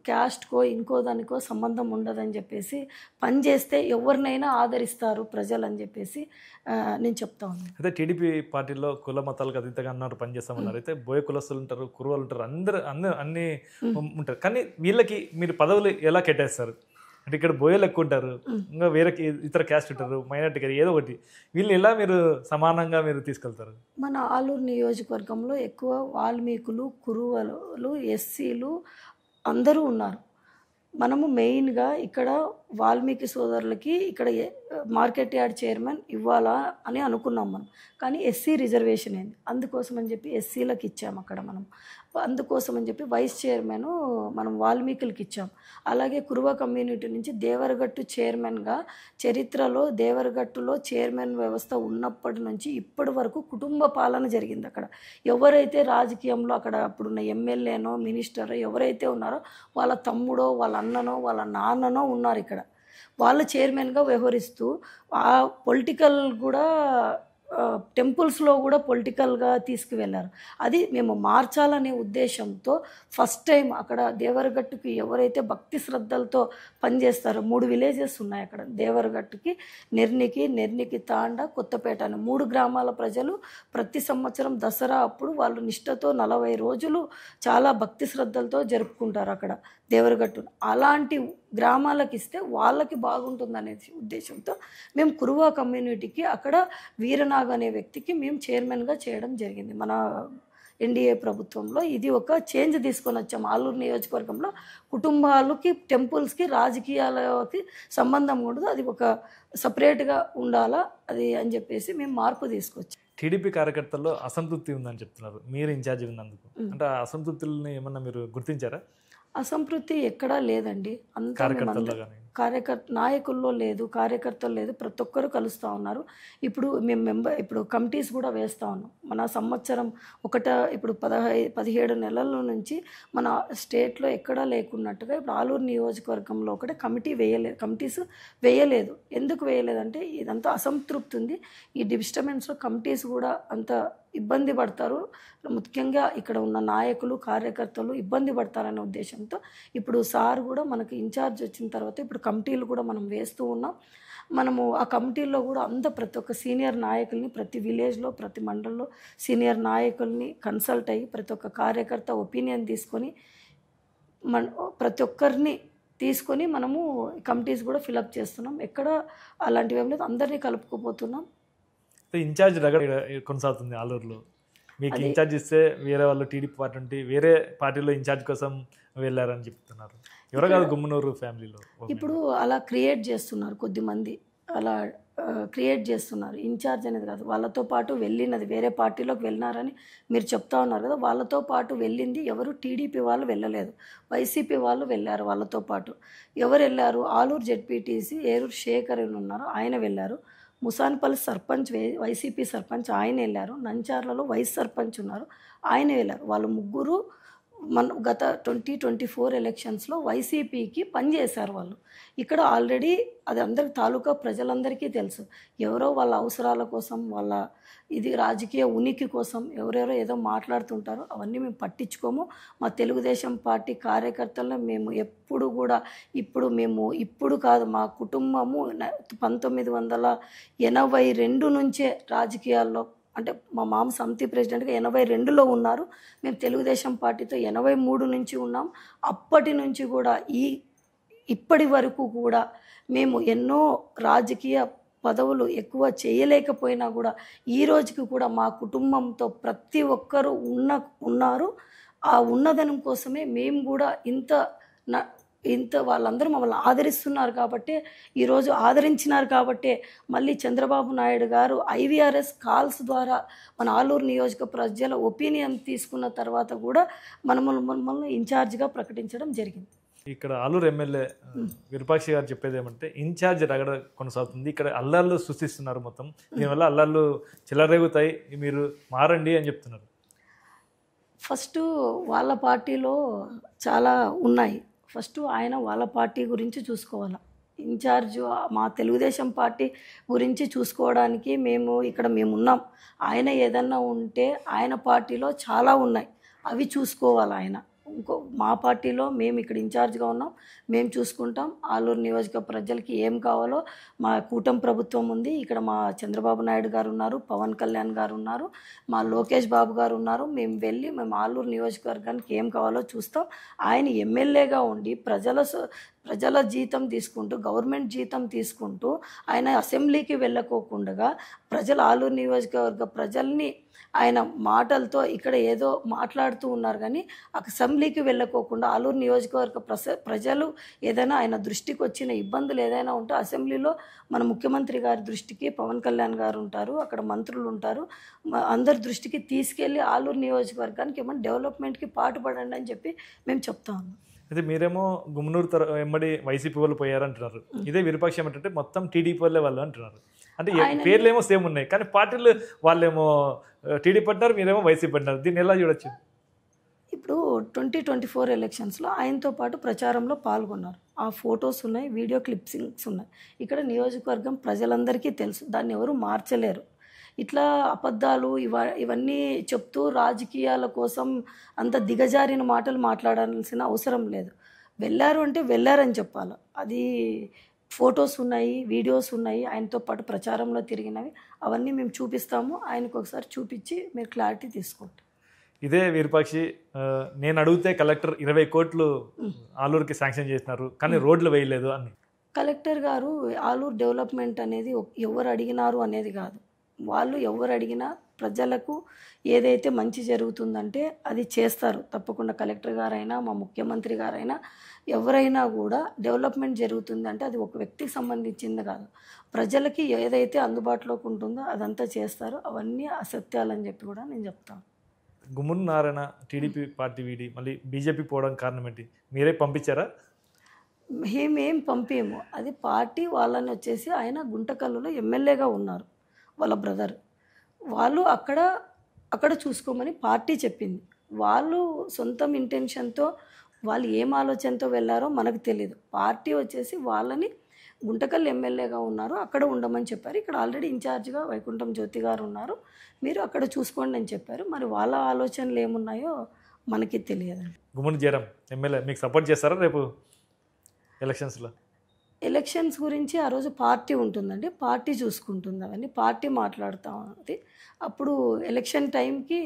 Speaker 4: క్యాస్ట్కో ఇంకో దానికో సంబంధం ఉండదని చెప్పేసి, పని చేస్తే ఎవరినైనా ఆదరిస్తారు ప్రజలు అని చెప్పేసి నేను చెప్తా ఉన్నాను.
Speaker 2: అయితే టీడీపీ పార్టీలో కుల మతాలకు అతీతంగా అన్నారు, పని చేస్తామన్నారు. అయితే బోయ కులస్తులు ఉంటారు, కురువలు ఉంటారు, అన్ని ఉంటారు. కానీ వీళ్ళకి మీరు పదవులు ఎలా కేటాయిస్తారు? అంటే ఇక్కడ బోయలు ఎక్కువ ఉంటారు, ఇంకా వేరే ఇతర క్యాస్ట్ ఉంటారు, మైనార్టీ, ఏదో ఒకటి. వీళ్ళని ఎలా మీరు సమానంగా మీరు తీసుకెళ్తారు?
Speaker 4: మన ఆలూరు నియోజకవర్గంలో ఎక్కువ వాల్మీకులు, కురువలు, ఎస్సీలు అందరూ ఉన్నారు. మనము మెయిన్గా ఇక్కడ వాల్మీకి సోదరులకి ఇక్కడ మార్కెట్ యార్డ్ చైర్మన్ ఇవ్వాలా అని అనుకున్నాం మనం. కానీ ఎస్సీ రిజర్వేషన్ అయింది. అందుకోసం అని చెప్పి ఎస్సీలకు ఇచ్చాము అక్కడ మనం. అందుకోసం అని చెప్పి వైస్ చైర్మన్ మనం వాల్మీకులకి ఇచ్చాం. అలాగే కురువ కమ్యూనిటీ నుంచి దేవరగట్టు చైర్మన్గా, చరిత్రలో దేవరగట్టులో చైర్మన్ వ్యవస్థ ఉన్నప్పటి నుంచి ఇప్పటి వరకు కుటుంబ పాలన జరిగింది అక్కడ. ఎవరైతే రాజకీయంలో అక్కడ అప్పుడున్న ఎమ్మెల్యేనో మినిస్టరో ఎవరైతే ఉన్నారో వాళ్ళ తమ్ముడో, వాళ్ళ అన్ననో, వాళ్ళ నాన్ననో ఉన్నారు ఇక్కడ. వాళ్ళు చైర్మన్గా వ్యవహరిస్తూ ఆ పొలిటికల్ కూడా టెంపుల్స్లో కూడా పొలిటికల్గా తీసుకువెళ్ళారు. అది మేము మార్చాలనే ఉద్దేశంతో ఫస్ట్ టైం అక్కడ దేవరగట్టుకి ఎవరైతే భక్తి శ్రద్ధలతో పనిచేస్తారో, 3 విలేజెస్ ఉన్నాయి అక్కడ దేవరగట్టుకి, నెర్నికి తాండ, కొత్తపేట అని 3 గ్రామాల ప్రజలు ప్రతి సంవత్సరం దసరా అప్పుడు వాళ్ళు నిష్టతో 40 రోజులు చాలా భక్తి శ్రద్ధలతో జరుపుకుంటారు అక్కడ దేవరగట్టు. అలాంటి గ్రామాలకు ఇస్తే వాళ్ళకి బాగుంటుందనే ఉద్దేశంతో మేము కురువా కమ్యూనిటీకి అక్కడ వీరనాగ్ అనే వ్యక్తికి మేము చైర్మన్గా చేయడం జరిగింది. మన ఎన్డీఏ ప్రభుత్వంలో ఇది ఒక చేంజ్ తీసుకొని వచ్చాము. ఆలూరు నియోజకవర్గంలో కుటుంబాలకి, టెంపుల్స్కి, రాజకీయాలకి సంబంధం ఉండదు, అది ఒక సపరేట్గా ఉండాలా అది అని చెప్పేసి మేము మార్పు తీసుకొచ్చాం.
Speaker 2: టీడీపీ కార్యకర్తల్లో అసంతృప్తి ఉందని చెప్తున్నారు, మీరు ఇన్ఛార్జ్ ఉన్నందుకు. అంటే ఆ అసంతృప్తుల్ని ఏమన్నా మీరు గుర్తించారా?
Speaker 4: అసంతృప్తి ఎక్కడా లేదండి. అంతా నాయకుల్లో లేదు, కార్యకర్తలు లేదు, ప్రతి ఒక్కరు కలుస్తూ ఉన్నారు. ఇప్పుడు మేము ఇప్పుడు కమిటీస్ కూడా వేస్తూ ఉన్నాం. మన సంవత్సరం ఇప్పుడు 17 నెలల నుంచి మన స్టేట్లో ఎక్కడా లేకున్నట్టుగా ఇప్పుడు ఆలూరు నియోజకవర్గంలో ఒకటే కమిటీస్ వేయలేదు. ఎందుకు వేయలేదంటే ఇదంతా అసంతృప్తి ఉంది. ఈ డిస్టర్బెన్స్లో కమిటీస్ కూడా అంత ఇబ్బంది పడతారు, ముఖ్యంగా ఇక్కడ ఉన్న నాయకులు, కార్యకర్తలు ఇబ్బంది పడతారనే ఉద్దేశంతో ఇప్పుడు సార్ కూడా మనకి ఇన్ఛార్జ్ వచ్చిన తర్వాత ఇప్పుడు కమిటీలు కూడా మనం వేస్తూ ఉన్నాం. మనము ఆ కమిటీల్లో కూడా ప్రతి ఒక్క సీనియర్ నాయకుల్ని, ప్రతి విలేజ్లో, ప్రతి మండలంలో సీనియర్ నాయకుల్ని కన్సల్ట్ అయ్యి ప్రతి ఒక్క కార్యకర్త ఒపీనియన్ తీసుకొని ప్రతి ఒక్కరిని తీసుకొని మనము కమిటీస్ కూడా ఫిలప్ చేస్తున్నాం. ఎక్కడ అలాంటివి ఏం లేదు, అందరినీ కలుపుకోపోతున్నాం.
Speaker 2: ఇన్ఛార్జ్ రగడ కొనసాగుతుంది ఆలూరులో. మీకు ఇన్ఛార్జ్ ఇస్తే వేరే వాళ్ళు టీడీపీ పార్టీ ఉంటే వేరే పార్టీలో ఇన్ఛార్జ్ కోసం వెళ్ళారని చెప్తున్నారు. ఎవరో కాదు, గుమ్మనూరు ఫ్యామిలీలో
Speaker 4: ఇప్పుడు అలా క్రియేట్ చేస్తున్నారు కొద్దిమంది, అలా క్రియేట్ చేస్తున్నారు. ఇన్ఛార్జ్ అనేది కాదు, వాళ్ళతో పాటు వెళ్ళినది వేరే పార్టీలోకి వెళ్ళినారని మీరు చెప్తా ఉన్నారు కదా. వాళ్ళతో పాటు వెళ్ళింది ఎవరు? టీడీపీ వాళ్ళు వెళ్ళలేదు, వైసీపీ వాళ్ళు వెళ్ళారు వాళ్ళతో పాటు. ఎవరు వెళ్ళారు? ఆలూరు జెడ్పీటీసీ ఏరూరు శేఖర్ అని ఉన్నారు, ఆయన వెళ్ళారు. ముసాన్పల్లి సర్పంచ్ వైసీపీ సర్పంచ్ ఆయన వెళ్ళారు. నంచార్లలో వైస్ సర్పంచ్ ఉన్నారు, ఆయన వెళ్ళారు. వాళ్ళు ముగ్గురు గత 2024 ఎలక్షన్స్లో వైసీపీకి పనిచేశారు వాళ్ళు. ఇక్కడ ఆల్రెడీ అది అందరికి తాలూకా ప్రజలందరికీ తెలుసు. ఎవరో వాళ్ళ అవసరాల కోసం, వాళ్ళ ఇది రాజకీయ ఉనికి కోసం ఎవరెవరో ఏదో మాట్లాడుతుంటారో అవన్నీ మేము పట్టించుకోము. మా తెలుగుదేశం పార్టీ కార్యకర్తలను మేము ఎప్పుడు కూడా ఇప్పుడు కాదు, మా కుటుంబము 1982 నుంచే రాజకీయాల్లో, అంటే మా మామ సమితి ప్రెసిడెంట్గా 82లో ఉన్నారు. మేము తెలుగుదేశం పార్టీతో 83 నుంచి ఉన్నాం. అప్పటి నుంచి కూడా ఇప్పటి వరకు కూడా మేము ఎన్నో రాజకీయ పదవులు ఎక్కువ చేయలేకపోయినా కూడా ఈ రోజుకి కూడా మా కుటుంబంతో ప్రతి ఒక్కరూ ఉన్నారు. ఆ ఉన్నదనం కోసమే మేము కూడా ఇంత వాళ్ళందరూ మమ్మల్ని ఆదరిస్తున్నారు కాబట్టి, ఈరోజు ఆదరించినారు కాబట్టి మళ్ళీ చంద్రబాబు నాయుడు గారు IVRS కాల్స్ ద్వారా మన ఆలూరు నియోజక ప్రజల ఒపీనియన్ తీసుకున్న తర్వాత కూడా మమ్మల్ని ఇన్ఛార్జ్గా ప్రకటించడం జరిగింది.
Speaker 2: ఇక్కడ ఆలూరు ఎమ్మెల్యే విరూపాక్షి గారు చెప్పేది ఏమంటే ఇన్ఛార్జ్ రగడ కొనసాగుతుంది, ఇక్కడ అల్లర్లు సృష్టిస్తున్నారు, మొత్తం దీనివల్ల అల్లర్లు చెలరేగుతాయి, మీరు మారండి అని చెప్తున్నారు.
Speaker 4: ఫస్ట్ వాళ్ళ పార్టీలో చాలా ఉన్నాయి. ఫస్ట్ ఆయన వాళ్ళ పార్టీ గురించి చూసుకోవాలి. ఇన్ఛార్జ్ మా తెలుగుదేశం పార్టీ గురించి చూసుకోవడానికి మేము ఉన్నాం. ఆయన ఏదన్నా ఉంటే ఆయన పార్టీలో చాలా ఉన్నాయి, అవి చూసుకోవాలి ఆయన. మా పార్టీలో మేము ఇక్కడ ఇన్ఛార్జ్గా ఉన్నాం, మేము చూసుకుంటాం. ఆలూరు నియోజక ప్రజలకి ఏం కావాలో మా కూటమి ప్రభుత్వం ఉంది. ఇక్కడ మా చంద్రబాబు నాయుడు గారు ఉన్నారు, పవన్ కళ్యాణ్ గారు ఉన్నారు, మా లోకేష్ బాబు గారు ఉన్నారు. మేము ఆలూరు నియోజకవర్గానికి ఏం కావాలో చూస్తాం. ఆయన ఎమ్మెల్యేగా ఉండి ప్రజల జీతం తీసుకుంటూ, గవర్నమెంట్ జీతం తీసుకుంటూ ఆయన అసెంబ్లీకి వెళ్ళకోకుండా ఆలూరు నియోజకవర్గ ప్రజల్ని ఆయన మాటలతో ఇక్కడ ఏదో మాట్లాడుతూ ఉన్నారు. కానీ అసెంబ్లీకి వెళ్ళకోకుండా ఆలూరు నియోజకవర్గ ప్రజలు ఏదైనా ఆయన దృష్టికి వచ్చిన ఇబ్బందులు ఏదైనా ఉంటే అసెంబ్లీలో మన ముఖ్యమంత్రి గారి దృష్టికి పవన్ కళ్యాణ్ గారు ఉంటారు, అక్కడ మంత్రులు ఉంటారు, అందరి దృష్టికి తీసుకెళ్ళి ఆలూరు నియోజకవర్గానికి ఏమైనా డెవలప్మెంట్కి పాటుపడండి అని చెప్పి మేము చెప్తా ఉన్నాం.
Speaker 2: అయితే మీరేమో గుమ్మనూరు వెంబడి వైసీపీ వాళ్ళు పోయారంటున్నారు, ఇదే విరూపాక్ష ఏమంటే మొత్తం టీడీపీ వాళ్ళే వాళ్ళు అంటున్నారు. అంటే పేర్లు ఏమో సేమ్ ఉన్నాయి కానీ పార్టీలు వాళ్ళేమో టీడీపీ అంటారు, మీరేమో వైసీపీ అంటారు. దీన్ని ఎలా చూడొచ్చు?
Speaker 4: ఇప్పుడు 2024 ఎలక్షన్స్లో ఆయనతో పాటు ప్రచారంలో పాల్గొన్నారు. ఆ ఫొటోస్ ఉన్నాయి, వీడియో క్లిప్సింగ్స్ ఉన్నాయి. ఇక్కడ నియోజకవర్గం ప్రజలందరికీ తెలుసు, దాన్ని ఎవరు మార్చలేరు. ఇట్లా అబద్ధాలు ఇవన్నీ చెప్తూ రాజకీయాల కోసం అంత దిగజారిన మాటలు మాట్లాడాల్సిన అవసరం లేదు. వెళ్ళారు అంటే వెళ్ళారని చెప్పాలి. అది ఫొటోస్ ఉన్నాయి, వీడియోస్ ఉన్నాయి, ఆయనతో పాటు ప్రచారంలో తిరిగినవి, అవన్నీ మేము చూపిస్తాము. ఆయనకు ఒకసారి చూపించి మీరు క్లారిటీ తీసుకోండి.
Speaker 2: ఇదే విరూపాక్షి, నేను అడిగితే కలెక్టర్ 20 కోట్లు ఆలూరుకి శాంక్షన్ చేసినారు కానీ రోడ్లు వేయలేదు అని.
Speaker 4: కలెక్టర్ గారు ఆలూరు డెవలప్మెంట్ అనేది ఎవరు అడిగినారు అనేది కాదు. వాళ్ళు ఎవరు అడిగినా ప్రజలకు ఏదైతే మంచి జరుగుతుందంటే అది చేస్తారు తప్పకుండా. కలెక్టర్ గారైనా మా ముఖ్యమంత్రి గారైనా ఎవరైనా కూడా డెవలప్మెంట్ జరుగుతుందంటే అది ఒక వ్యక్తికి సంబంధించింది కాదు, ప్రజలకి ఏదైతే అందుబాటులోకి ఉంటుందో అదంతా చేస్తారు. అవన్నీ అసత్యాలని చెప్పి కూడా నేను చెప్తాను.
Speaker 2: గుమ్మనూరు నారాయణ టీడీపీ పార్టీ వీడి మళ్ళీ బీజేపీ పోవడం కారణం ఏంటి? మీరే పంపించారా?
Speaker 4: మేమేం పంపేము, అది పార్టీ వాళ్ళని వచ్చేసి ఆయన గుంటకల్లులో ఎమ్మెల్యేగా ఉన్నారు, వాళ్ళ బ్రదర్. వాళ్ళు అక్కడ చూసుకోమని పార్టీ చెప్పింది. వాళ్ళు సొంతం ఇంటెన్షన్తో వాళ్ళు ఏం ఆలోచనతో వెళ్ళారో మనకు తెలియదు. పార్టీ వచ్చేసి వాళ్ళని గుంటకల్ ఎమ్మెల్యేగా ఉన్నారు, అక్కడ ఉండమని చెప్పారు. ఇక్కడ ఆల్రెడీ ఇన్ఛార్జ్గా వైకుంఠం జ్యోతి గారు ఉన్నారు, మీరు అక్కడ చూసుకోండి అని చెప్పారు. మరి వాళ్ళ ఆలోచనలు ఏమున్నాయో మనకి తెలియదండి.
Speaker 2: గుమ్మడి జయరాం ఎమ్మెల్యే మీకు సపోర్ట్ చేస్తారా రేపు ఎలక్షన్స్లో?
Speaker 4: ఎలక్షన్స్ గురించి ఆ రోజు పార్టీ ఉంటుందండి, పార్టీ చూసుకుంటుంది అవన్నీ, పార్టీ మాట్లాడుతూ ఉంది. అప్పుడు ఎలక్షన్ టైంకి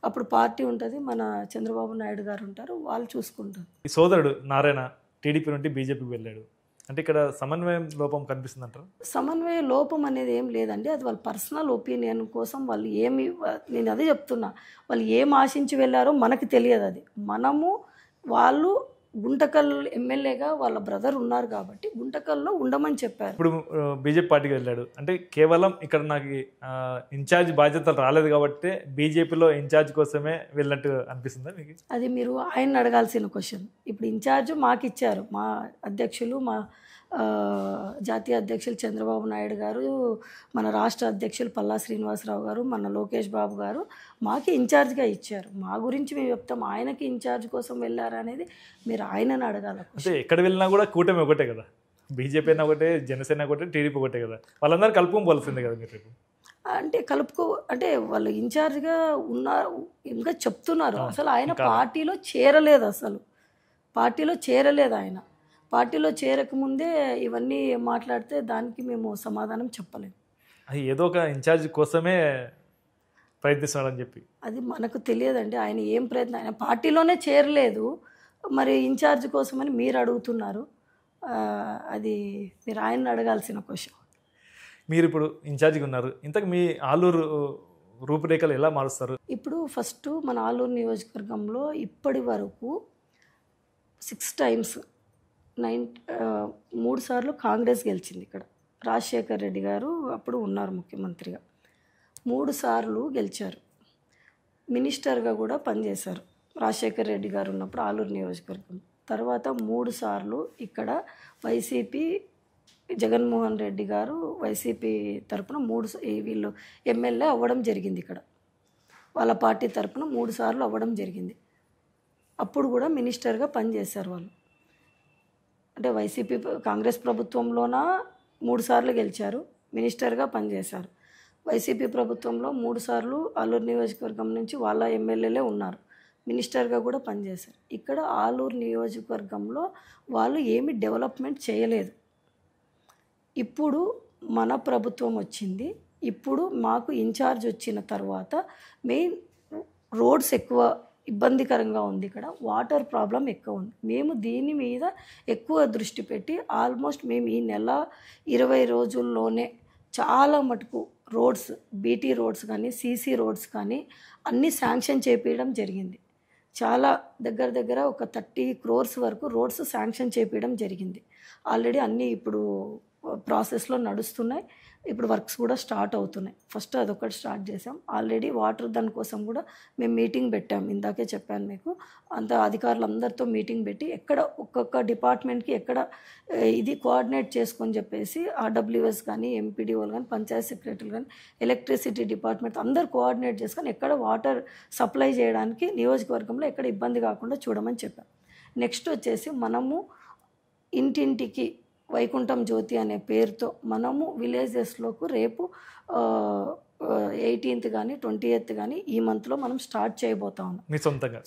Speaker 4: అప్పుడు పార్టీ ఉంటుంది, మన చంద్రబాబు నాయుడు గారు ఉంటారు, వాళ్ళు చూసుకుంటారు.
Speaker 2: ఈ సోదరుడు నారాయణ టీడీపీ నుండి బీజేపీకి వెళ్ళాడు అంటే ఇక్కడ సమన్వయం లోపం కనిపిస్తుంది అంటారు?
Speaker 4: సమన్వయ లోపం అనేది ఏం లేదండి, అది వాళ్ళ పర్సనల్ ఒపీనియన్ కోసం వాళ్ళు నేను అదే చెప్తున్నా, వాళ్ళు ఏం ఆశించి వెళ్ళారో మనకు తెలియదు. అది వాళ్ళు గుంటకల్ ఎమ్మెల్యేగా వాళ్ళ బ్రదర్ ఉన్నారు కాబట్టి గుంటకల్లో ఉండమని చెప్పారు.
Speaker 2: ఇప్పుడు బీజేపీ పార్టీకి వెళ్ళాడు అంటే కేవలం ఇక్కడ నాకు ఇన్ఛార్జ్ బాధ్యతలు రాలేదు కాబట్టి బీజేపీలో ఇన్ఛార్జ్ కోసమే వెళ్ళినట్టు అనిపిస్తుందా మీకు?
Speaker 4: అది మీరు ఆయన అడగాల్సిన క్వశ్చన్. ఇప్పుడు ఇన్ఛార్జ్ మాకు ఇచ్చారు, మా అధ్యక్షులు, మా జాతీయ అధ్యక్షులు చంద్రబాబు నాయుడు గారు, మన రాష్ట్ర అధ్యక్షులు పల్లా శ్రీనివాసరావు గారు, మన లోకేష్ బాబు గారు మాకు ఇన్ఛార్జ్గా ఇచ్చారు. మా గురించి మేము చెప్తాం, ఆయనకి ఇన్ఛార్జ్ కోసం వెళ్ళారనేది మీరు ఆయనను అడగాల.
Speaker 2: అంటే ఎక్కడ వెళ్ళినా కూడా కూటమి ఒకటే కదా, బీజేపీ అయినా ఒకటే, జనసేన ఒకటే, టీడీపీ ఒకటే కదా, వాళ్ళందరూ కలుపుకోవాల్సిందే కదా మీరు.
Speaker 4: అంటే అంటే వాళ్ళు ఇన్ఛార్జ్గా ఉన్నారు ఇంకా చెప్తున్నారు, అసలు ఆయన పార్టీలో చేరలేదు. అసలు పార్టీలో చేరలేదు ఆయన. పార్టీలో చేరకముందే ఇవన్నీ మాట్లాడితే దానికి మేము సమాధానం చెప్పలేము.
Speaker 2: అది ఏదో ఒక ఇన్ఛార్జ్ కోసమే ప్రయత్నిస్తున్నాడని చెప్పి
Speaker 4: అది మనకు తెలియదండి. ఆయన ఏం ప్రయత్నం, ఆయన పార్టీలోనే చేరలేదు, మరి ఇన్ఛార్జ్ కోసమని మీరు అడుగుతున్నారు. అది మీరు ఆయన్ని అడగాల్సిన క్వశ్చన్.
Speaker 2: మీరు ఇప్పుడు ఇన్ఛార్జిగా ఉన్నారు, ఇంతకు మీ ఆలూరు రూపురేఖలు ఎలా మారుస్తారు?
Speaker 4: ఇప్పుడు ఫస్ట్ మన ఆలూరు నియోజకవర్గంలో ఇప్పటి వరకు 6 times 3 సార్లు కాంగ్రెస్ గెలిచింది. ఇక్కడ రాజశేఖర్ రెడ్డి గారు అప్పుడు ఉన్నారు ముఖ్యమంత్రిగా, 3 సార్లు గెలిచారు. మినిస్టర్గా కూడా పనిచేశారు రాజశేఖర్ రెడ్డి గారు ఉన్నప్పుడు ఆలూరు నియోజకవర్గం. తర్వాత 3 సార్లు ఇక్కడ వైసీపీ జగన్మోహన్ రెడ్డి గారు వైసీపీ తరఫున వీళ్ళు ఎమ్మెల్యే అవ్వడం జరిగింది. ఇక్కడ వాళ్ళ పార్టీ తరఫున 3 సార్లు అవ్వడం జరిగింది. అప్పుడు కూడా మినిస్టర్గా పనిచేశారు వాళ్ళు. అంటే వైసీపీ కాంగ్రెస్ ప్రభుత్వంలోన 3 సార్లు గెలిచారు, మినిస్టర్గా పనిచేశారు. వైసీపీ ప్రభుత్వంలో 3 సార్లు ఆలూరు నియోజకవర్గం నుంచి వాళ్ళ ఎమ్మెల్యేలే ఉన్నారు, మినిస్టర్గా కూడా పనిచేశారు. ఇక్కడ ఆలూరు నియోజకవర్గంలో వాళ్ళు ఏమి డెవలప్మెంట్ చేయలేదు. ఇప్పుడు మన ప్రభుత్వం వచ్చింది, ఇప్పుడు మాకు ఇన్ఛార్జ్ వచ్చిన తర్వాత మెయిన్ రోడ్స్ ఎక్కువ ఇబ్బందికరంగా ఉంది. ఇక్కడ వాటర్ ప్రాబ్లం ఎక్కువ ఉంది. మేము దీని మీద ఎక్కువ దృష్టి పెట్టి ఆల్మోస్ట్ మేము ఈ నెల 20 రోజుల్లోనే చాలా మటుకు రోడ్స్, బీటీ రోడ్స్ కానీ సీసీ రోడ్స్ కానీ అన్నీ శాంక్షన్ చేపించడం జరిగింది. చాలా దగ్గర ఒక 30 crores వరకు రోడ్స్ శాంక్షన్ చేపించడం జరిగింది. ఆల్రెడీ అన్నీ ఇప్పుడు ప్రాసెస్లో నడుస్తున్నాయి. ఇప్పుడు వర్క్స్ కూడా స్టార్ట్ అవుతున్నాయి. ఫస్ట్ అదొకటి స్టార్ట్ చేసాం. ఆల్రెడీ వాటర్ దానికోసం కూడా మేము మీటింగ్ పెట్టాం. ఇందాకే చెప్పాను మీకు, అంత అధికారులందరితో మీటింగ్ పెట్టి ఎక్కడ ఒక్కొక్క డిపార్ట్మెంట్కి ఎక్కడ ఇది కోఆర్డినేట్ చేసుకొని చెప్పేసి ఆర్డబ్ల్యూఎస్ కానీ, ఎంపీడీఓలు కానీ, పంచాయత్ సెక్రటరీలు కానీ, ఎలక్ట్రిసిటీ డిపార్ట్మెంట్ అందరు కోఆర్డినేట్ చేసుకొని ఎక్కడ వాటర్ సప్లై చేయడానికి నియోజకవర్గంలో ఎక్కడ ఇబ్బంది కాకుండా చూడమని చెప్పాం. నెక్స్ట్ వచ్చేసి మనము ఇంటింటికి వైకుంఠం జ్యోతి అనే పేరుతో మనము విలేజెస్లోకి రేపు 18th కానీ 20th కానీ ఈ మంత్లో మనం స్టార్ట్ చేయబోతా ఉన్నాం.
Speaker 2: మీ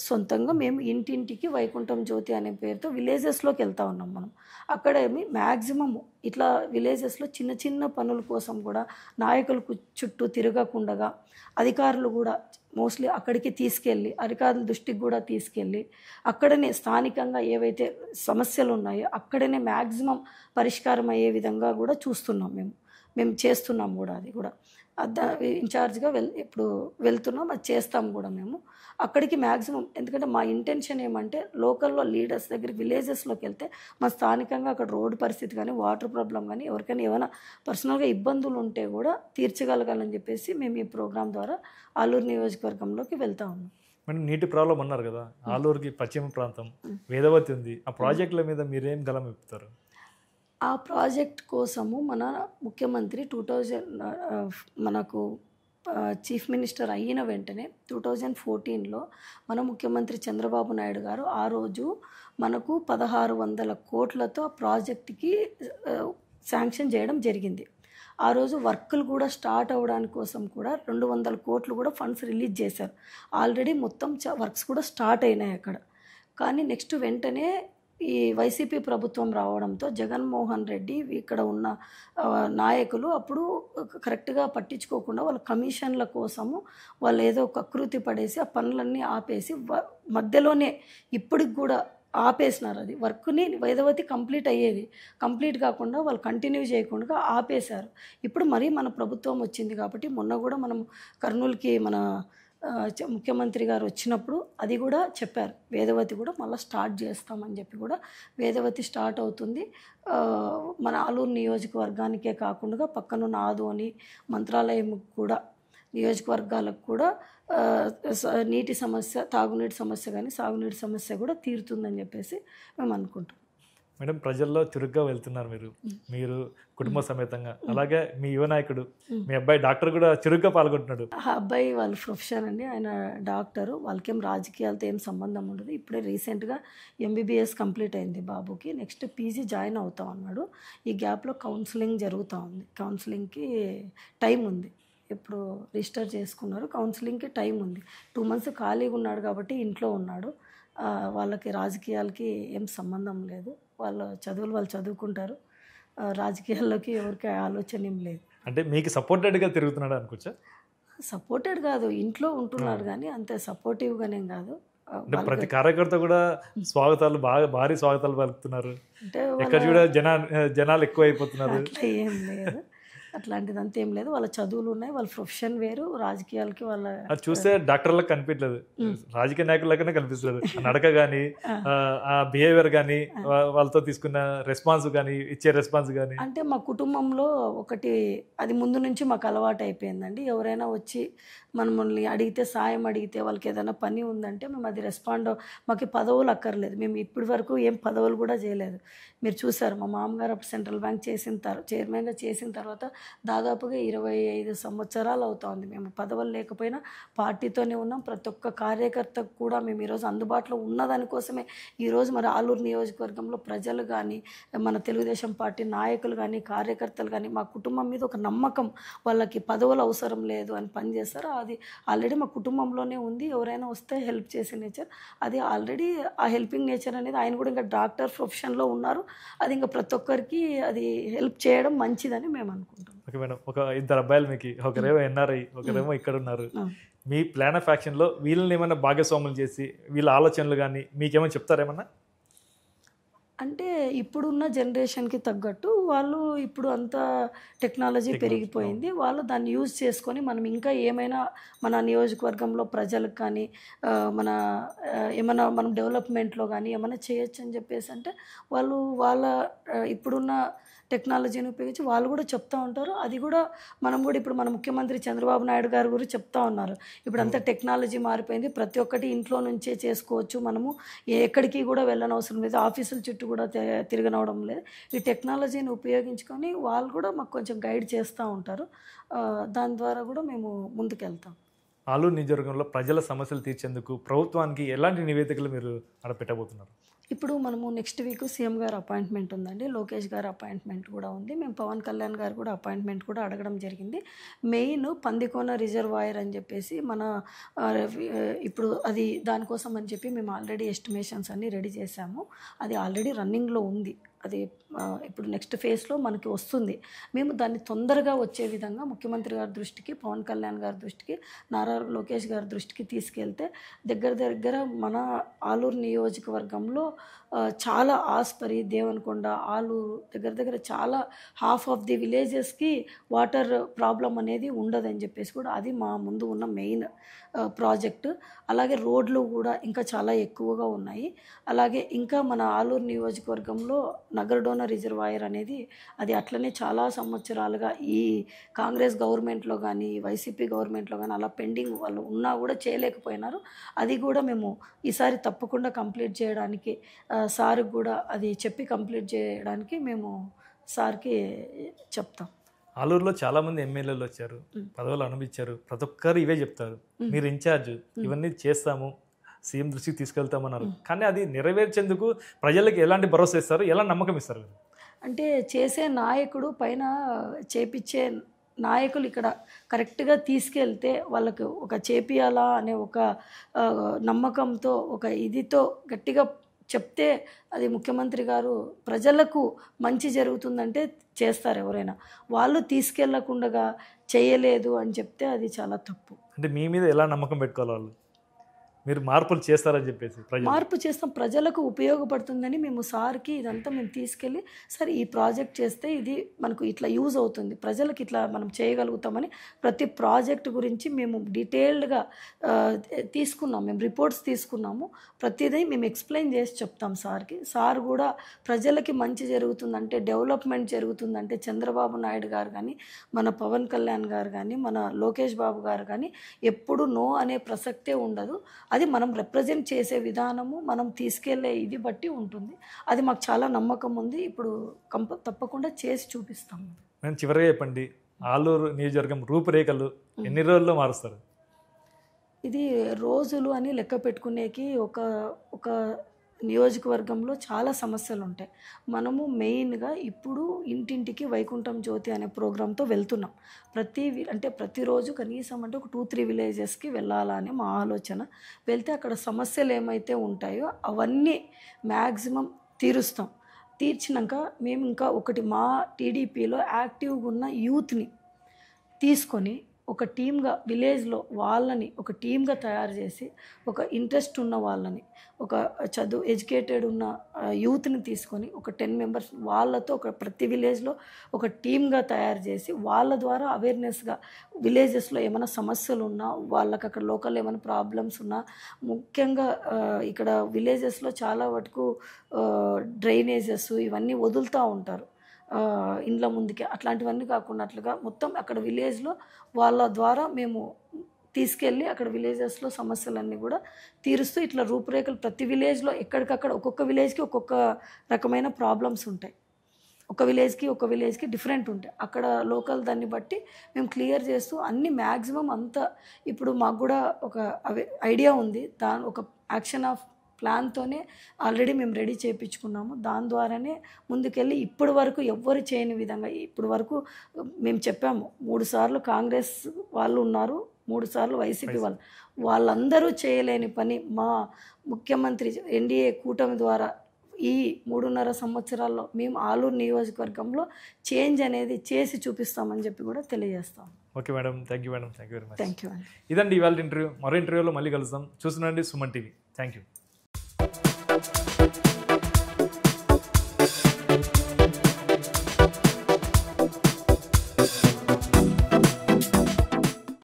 Speaker 2: సొంతంగా
Speaker 4: మేము ఇంటింటికి వైకుంఠం జ్యోతి అనే పేరుతో విలేజెస్లోకి వెళ్తా ఉన్నాం. మనం అక్కడ మ్యాక్సిమం ఇట్లా విలేజెస్లో చిన్న పనుల కోసం కూడా నాయకులకు చుట్టూ తిరగకుండా అధికారులు కూడా మోస్ట్లీ అక్కడికి తీసుకెళ్ళి, అధికారుల దృష్టికి కూడా తీసుకెళ్ళి అక్కడనే స్థానికంగా ఏవైతే సమస్యలు ఉన్నాయో అక్కడనే మ్యాక్సిమం పరిష్కారం అయ్యే విధంగా కూడా చూస్తున్నాం. మేము చేస్తున్నాం కూడా. అది కూడా ఇన్ఛార్జ్గా ఇప్పుడు వెళ్తున్నాం, అది చేస్తాం కూడా మేము అక్కడికి మ్యాక్సిమం. ఎందుకంటే మా ఇంటెన్షన్ ఏమంటే లోకల్లో లీడర్స్ దగ్గరికి విలేజెస్లోకి వెళ్తే మా స్థానికంగా అక్కడ రోడ్డు పరిస్థితి కానీ, వాటర్ ప్రాబ్లం కానీ, ఎవరికైనా ఏమైనా పర్సనల్గా ఇబ్బందులు ఉంటే కూడా తీర్చగలగాలని చెప్పేసి మేము ఈ ప్రోగ్రాం ద్వారా ఆలూరు నియోజకవర్గంలోకి వెళ్తా ఉన్నాం.
Speaker 2: మేడం, నీటి ప్రాబ్లం అన్నారు కదా, ఆలూరుకి పశ్చిమ ప్రాంతం వేదవతి ఉంది, ఆ ప్రాజెక్టుల మీద మీరేం గలం చెప్తారు?
Speaker 4: ఆ ప్రాజెక్ట్ కోసము మన ముఖ్యమంత్రి మనకు చీఫ్ మినిస్టర్ అయిన వెంటనే 2014లో మన ముఖ్యమంత్రి చంద్రబాబు నాయుడు గారు ఆ రోజు మనకు 1600 కోట్లతో ఆ ప్రాజెక్ట్కి శాంక్షన్ చేయడం జరిగింది. ఆ రోజు వర్కులు కూడా స్టార్ట్ అవ్వడానికి కోసం కూడా 200 కోట్లు కూడా ఫండ్స్ రిలీజ్ చేశారు. ఆల్రెడీ మొత్తం వర్క్స్ కూడా స్టార్ట్ అయినాయి అక్కడ. కానీ నెక్స్ట్ వెంటనే ఈ వైసీపీ ప్రభుత్వం రావడంతో జగన్మోహన్ రెడ్డి ఇక్కడ ఉన్న నాయకులు అప్పుడు కరెక్ట్గా పట్టించుకోకుండా వాళ్ళ కమిషన్ల కోసము వాళ్ళు ఏదో కకృతి పడేసి ఆ పనులన్నీ ఆపేసి మధ్యలోనే ఇప్పటికి కూడా ఆపేసినారు. అది వర్క్ని వేదవతి కంప్లీట్ కాకుండా వాళ్ళు కంటిన్యూ చేయకుండా ఆపేశారు. ఇప్పుడు మరీ మన ప్రభుత్వం వచ్చింది కాబట్టి మొన్న కూడా మనం కర్నూలుకి మన ముఖ్యమంత్రి గారు వచ్చినప్పుడు అది కూడా చెప్పారు, వేదవతి కూడా మళ్ళీ స్టార్ట్ చేస్తామని చెప్పి కూడా వేదవతి స్టార్ట్ అవుతుంది. మన ఆలూరు నియోజకవర్గానికే కాకుండా పక్కనున్న ఆదోని, మంత్రాలయం కూడా నియోజకవర్గాలకు కూడా నీటి సమస్య, తాగునీటి సమస్య కానీ సాగునీటి సమస్య కూడా తీరుతుందని చెప్పేసి మేము అనుకుంటాం.
Speaker 2: మేడం ప్రజల్లో చురుగ్గా వెళ్తున్నారు మీరు కుటుంబ సమేతంగా. అలాగే మీ యువ నాయకుడు మీ అబ్బాయి డాక్టర్ కూడా చురుగ్గా పాల్గొంటున్నాడు.
Speaker 4: ఆ అబ్బాయి వాళ్ళ ప్రొఫెషన్ అండి, ఆయన డాక్టరు. వాళ్ళకేం రాజకీయాలతో ఏం సంబంధం ఉండదు. ఇప్పుడే రీసెంట్గా ఎంబీబీఎస్ కంప్లీట్ అయింది బాబుకి. నెక్స్ట్ పీజీ జాయిన్ అవుతాం అన్నాడు. ఈ గ్యాప్లో కౌన్సిలింగ్ జరుగుతూ ఉంది. కౌన్సిలింగ్కి టైం ఉంది. ఇప్పుడు రిజిస్టర్ చేసుకున్నారు. కౌన్సిలింగ్కి టైం ఉంది. 2 months ఖాళీగా ఉన్నాడు కాబట్టి ఇంట్లో ఉన్నాడు. వాళ్ళకి రాజకీయాలకి ఏం సంబంధం లేదు. వాళ్ళ చదువులు వాళ్ళు చదువుకుంటారు. రాజకీయాల్లోకి ఎవరికి ఆలోచన ఏం లేదు.
Speaker 2: అంటే మీకు సపోర్టెడ్గా తిరుగుతున్నాడు అనుకోవచ్చా?
Speaker 4: సపోర్టెడ్ కాదు, ఇంట్లో ఉంటున్నాడు కానీ అంతే సపోర్టివ్గానేం కాదు.
Speaker 2: అంటే ప్రతి కార్యకర్త కూడా స్వాగతాలు భారీ స్వాగతాలు పలుకుతున్నారు.
Speaker 4: అంటే
Speaker 2: ఎక్కడ చూడ జనాలు ఎక్కువ అయిపోతున్నారు.
Speaker 4: అట్లా ఏం లేదు, అట్లాంటిదంతా ఏం లేదు. వాళ్ళ చదువులు ఉన్నాయి, వాళ్ళ ప్రొఫెషన్ వేరు, రాజకీయాలకి వాళ్ళ
Speaker 2: అది చూస్తే డాక్టర్లకు కనిపించలేదు, రాజకీయ నాయకులకనే కనిపిస్తుంది. నడక కానీ ఆ బిహేవియర్ కానీ వాళ్ళతో తీసుకున్న రెస్పాన్స్ కానీ ఇచ్చే రెస్పాన్స్ కానీ.
Speaker 4: అంటే మా కుటుంబంలో ఒకటి అది ముందు నుంచి మాకు అలవాటు అయిపోయిందండి. ఎవరైనా వచ్చి మనల్ని అడిగితే, సాయం అడిగితే, వాళ్ళకి ఏదైనా పని ఉందంటే మేము అది రెస్పాండ్. మాకు పదవులు అక్కర్లేదు. మేము ఇప్పటి వరకు ఏం పదవులు కూడా చేయలేదు. మీరు చూసారు మా మామగారు అప్పుడు సెంట్రల్ బ్యాంక్ చైర్మన్గా చేసిన తర్వాత దాదాపుగా 25 సంవత్సరాలు అవుతోంది. మేము పదవులు లేకపోయినా పార్టీతోనే ఉన్నాం. ప్రతి ఒక్క కార్యకర్తకు కూడా మేము ఈరోజు అందుబాటులో ఉన్నదానికోసమే ఈరోజు మరి ఆలూరు నియోజకవర్గంలో ప్రజలు కానీ, మన తెలుగుదేశం పార్టీ నాయకులు కానీ, కార్యకర్తలు కానీ మా కుటుంబం మీద ఒక నమ్మకం, వాళ్ళకి పదవులు అవసరం లేదు అని పనిచేస్తారు. అది ఆల్రెడీ మా కుటుంబంలోనే ఉంది. ఎవరైనా వస్తే హెల్ప్ చేసే నేచర్ అది ఆల్రెడీ. ఆ హెల్పింగ్ నేచర్ అనేది ఆయన కూడా ఇంకా డాక్టర్ ప్రొఫెషన్లో ఉన్నారు. అది ఇంకా ప్రతి ఒక్కరికి అది హెల్ప్ చేయడం మంచిదని మేము అనుకుంటాం.
Speaker 2: ఓకే మేడం, ఒక 2 అబ్బాయిలు మీకు, ఒకరేమో ఎన్ఆర్ఐ, ఒకరేమో ఇక్కడ ఉన్నారు. మీ ప్లాన్ ఆఫ్ యాక్షన్లో వీళ్ళని ఏమైనా భాగస్వాములు చేసి వీళ్ళ ఆలోచనలు కానీ మీకేమైనా చెప్తారేమన్నా?
Speaker 4: అంటే ఇప్పుడున్న జనరేషన్కి తగ్గట్టు వాళ్ళు ఇప్పుడు అంతా టెక్నాలజీ పెరిగిపోయింది. వాళ్ళు దాన్ని యూజ్ చేసుకొని మనం ఇంకా ఏమైనా మన నియోజకవర్గంలో ప్రజలకు కానీ మన ఏమైనా మనం డెవలప్మెంట్లో కానీ ఏమైనా చేయొచ్చు అని చెప్పేసి అంటే వాళ్ళు వాళ్ళ ఇప్పుడున్న టెక్నాలజీని ఉపయోగించి వాళ్ళు కూడా చెప్తూ ఉంటారు. అది కూడా మనం కూడా ఇప్పుడు మన ముఖ్యమంత్రి చంద్రబాబు నాయుడు గారు కూడా చెప్తా ఉన్నారు. ఇప్పుడు అంతా టెక్నాలజీ మారిపోయింది, ప్రతి ఒక్కటి ఇంట్లో నుంచే చేసుకోవచ్చు, మనము ఎక్కడికి కూడా వెళ్ళనవసరం లేదు, ఆఫీసుల చుట్టూ కూడా తిరగనవడం లేదు. ఈ టెక్నాలజీని ఉపయోగించుకొని వాళ్ళు కూడా మాకు కొంచెం గైడ్ చేస్తూ ఉంటారు. దాని ద్వారా కూడా మేము ముందుకెళ్తాం.
Speaker 2: ఆలూరు నియోజకవర్గంలో ప్రజల సమస్యలు తీర్చేందుకు ప్రభుత్వానికి ఎలాంటి నివేదికలు మీరు పెట్టబోతున్నారు?
Speaker 4: ఇప్పుడు మనము నెక్స్ట్ వీక్ సీఎం గారు అపాయింట్మెంట్ ఉందండి, లోకేష్ గారు అపాయింట్మెంట్ కూడా ఉంది. మేము పవన్ కళ్యాణ్ గారు కూడా అపాయింట్మెంట్ కూడా అడగడం జరిగింది. మెయిన్ పందికోన రిజర్వాయర్ అని చెప్పేసి మన ఇప్పుడు అది దానికోసం అని చెప్పి మేము ఆల్రెడీ ఎస్టిమేషన్స్ అన్నీ రెడీ చేసాము. అది ఆల్రెడీ రన్నింగ్లో ఉంది. అది ఇప్పుడు నెక్స్ట్ ఫేజ్లో మనకి వస్తుంది. మేము దాన్ని తొందరగా వచ్చే విధంగా ముఖ్యమంత్రి గారి దృష్టికి, పవన్ కళ్యాణ్ గారి దృష్టికి, నారా లోకేష్ గారి దృష్టికి తీసుకెళ్తే దగ్గర మన ఆలూరు నియోజకవర్గంలో చాలా ఆస్పరి, దేవనకొండ, ఆలూరు దగ్గర చాలా హాఫ్ ఆఫ్ ది విలేజెస్కి వాటర్ ప్రాబ్లం అనేది ఉండదని చెప్పేసి కూడా అది మా ముందు ఉన్న మెయిన్ ప్రాజెక్టు. అలాగే రోడ్లు కూడా ఇంకా చాలా ఎక్కువగా ఉన్నాయి. అలాగే ఇంకా మన ఆలూరు నియోజకవర్గంలో నగరడోన రిజర్వాయర్ అనేది అది అట్లనే చాలా సంవత్సరాలుగా ఈ కాంగ్రెస్ గవర్నమెంట్లో కానీ వైసీపీ గవర్నమెంట్లో కానీ అలా పెండింగ్ వాళ్ళు ఉన్నా కూడా చేయలేకపోయినారు. అది కూడా మేము ఈసారి తప్పకుండా కంప్లీట్ చేయడానికి సార్కి కూడా అది చెప్పి కంప్లీట్ చేయడానికి మేము సార్కి చెప్తాం.
Speaker 2: ఆలూరులో చాలా మంది ఎమ్మెల్యేలు వచ్చారు, పదవులు అనుభవించారు, ప్రతి ఒక్కరు ఇవే చెప్తారు, మీరు ఇన్ఛార్జ్, ఇవన్నీ చేస్తాము, సీఎం దృష్టికి తీసుకెళ్తామన్నారు. కానీ అది నెరవేర్చేందుకు ప్రజలకు ఎలాంటి భరోసా ఇస్తారు, ఎలా నమ్మకం ఇస్తారు?
Speaker 4: అంటే చేసే నాయకుడు పైన చేపించే నాయకులు ఇక్కడ కరెక్ట్గా తీసుకెళ్తే వాళ్ళకు ఒక చేపియాలా అనే ఒక నమ్మకంతో ఒక ఇదితో గట్టిగా చెప్తే అది ముఖ్యమంత్రి గారు ప్రజలకు మంచి జరుగుతుందంటే చేస్తారు ఎవరైనా. వాళ్ళు తీసుకెళ్లకుండా చేయలేదు అని చెప్తే అది చాలా తప్పు.
Speaker 2: అంటే మీ మీద ఎలా నమ్మకం పెట్టుకోవాలి వాళ్ళు, మీరు మార్పులు చేస్తారని చెప్పేసి?
Speaker 4: మార్పు చేస్తాం, ప్రజలకు ఉపయోగపడుతుందని మేము సార్కి ఇదంతా మేము తీసుకెళ్ళి సరే ఈ ప్రాజెక్ట్ చేస్తే ఇది మనకు ఇట్లా యూజ్ అవుతుంది, ప్రజలకు ఇట్లా మనం చేయగలుగుతామని ప్రతి ప్రాజెక్ట్ గురించి మేము డీటెయిల్డ్గా తీసుకున్నాం. మేము రిపోర్ట్స్ తీసుకున్నాము. ప్రతిదీ మేము ఎక్స్ప్లెయిన్ చేసి చెప్తాం సార్కి. సార్ కూడా ప్రజలకి మంచి జరుగుతుందంటే, డెవలప్మెంట్ జరుగుతుందంటే చంద్రబాబు నాయుడు గారు కానీ, మన పవన్ కళ్యాణ్ గారు కానీ, మన లోకేష్ బాబు గారు కానీ ఎప్పుడు నో అనే ప్రసక్తే ఉండదు. అది మనం రిప్రజెంట్ చేసే విధానము, మనం తీసుకెళ్లే ఇది బట్టి ఉంటుంది. అది మాకు చాలా నమ్మకం ఉంది. ఇప్పుడు తప్పకుండా చేసి చూపిస్తాము.
Speaker 2: నేను చివరిగా చెప్పండి, ఆలూరు నియోజకవర్గం రూపురేఖలు ఎన్ని రోజుల్లో మారుస్తారు?
Speaker 4: ఇది రోజులు అని లెక్క పెట్టుకునేకి ఒక నియోజకవర్గంలో చాలా సమస్యలు ఉంటాయి. మనము మెయిన్గా ఇప్పుడు ఇంటింటికి వైకుంఠం జ్యోతి అనే ప్రోగ్రాంతో వెళ్తున్నాం. ప్రతిరోజు కనీసం అంటే ఒక 2-3 విలేజెస్కి వెళ్ళాలని మా ఆలోచన. వెళ్తే అక్కడ సమస్యలు ఏమైతే ఉంటాయో అవన్నీ మ్యాక్సిమం తీరుస్తాం. తీర్చినాక మేము ఇంకా ఒకటి మా టీడీపీలో యాక్టివ్గా ఉన్న యూత్ని తీసుకొని ఒక టీమ్గా విలేజ్లో వాళ్ళని ఒక టీమ్గా తయారు చేసి, ఒక ఇంట్రెస్ట్ ఉన్న వాళ్ళని, ఒక ఎడ్యుకేటెడ్ ఉన్న యూత్ని తీసుకొని ఒక 10 మెంబర్స్ వాళ్ళతో ప్రతి విలేజ్లో ఒక టీమ్గా తయారు చేసి వాళ్ళ ద్వారా అవేర్నెస్గా విలేజెస్లో ఏమైనా సమస్యలు ఉన్నా, వాళ్ళకి అక్కడ లోకల్ ఏమైనా ప్రాబ్లమ్స్ ఉన్నా, ముఖ్యంగా ఇక్కడ విలేజెస్లో చాలా వరకు డ్రైనేజెస్ ఇవన్నీ వదులుతూ ఉంటారు ఇండ్ల ముందుకి. అట్లాంటివన్నీ కాకుండా మొత్తం అక్కడ విలేజ్లో వాళ్ళ ద్వారా మేము తీసుకెళ్ళి అక్కడ విలేజెస్లో సమస్యలన్నీ కూడా తీరుస్తూ ఇట్లా రూపురేఖలు ప్రతి విలేజ్లో ఎక్కడికక్కడ ఒక్కొక్క విలేజ్కి ఒక్కొక్క రకమైన ప్రాబ్లమ్స్ ఉంటాయి. ఒక విలేజ్కి డిఫరెంట్ ఉంటాయి. అక్కడ లోకల్ దాన్ని బట్టి మేము క్లియర్ చేస్తూ అన్ని మ్యాక్సిమం అంతా ఇప్పుడు మాకు కూడా ఒక ఐడియా ఉంది. ఒక యాక్షన్ ఆఫ్ ప్లాన్తోనే ఆల్రెడీ మేము రెడీ చేయించుకున్నాము. దాని ద్వారానే ముందుకెళ్ళి ఇప్పటి వరకు ఎవ్వరు చేయని విధంగా ఇప్పుడు వరకు మేము చెప్పాము. 3 సార్లు కాంగ్రెస్ వాళ్ళు ఉన్నారు, 3 సార్లు వైసీపీ వాళ్ళందరూ చేయలేని పని మా ముఖ్యమంత్రి ఎన్డీఏ కూటమి ద్వారా ఈ 3.5 సంవత్సరాల్లో మేము ఆలూరు నియోజకవర్గంలో చేంజ్ అనేది చేసి చూపిస్తామని చెప్పి కూడా తెలియజేస్తాం.
Speaker 2: Okay madam, thank you madam, thank you very much.
Speaker 4: Thank you అండి.
Speaker 2: ఇదండి ఇవాళ ఇంటర్వ్యూ. మరో ఇంటర్వ్యూలో మళ్ళీ కలుస్తాం. చూస్తున్నాండి సుమన్ టీవీ. Thank you.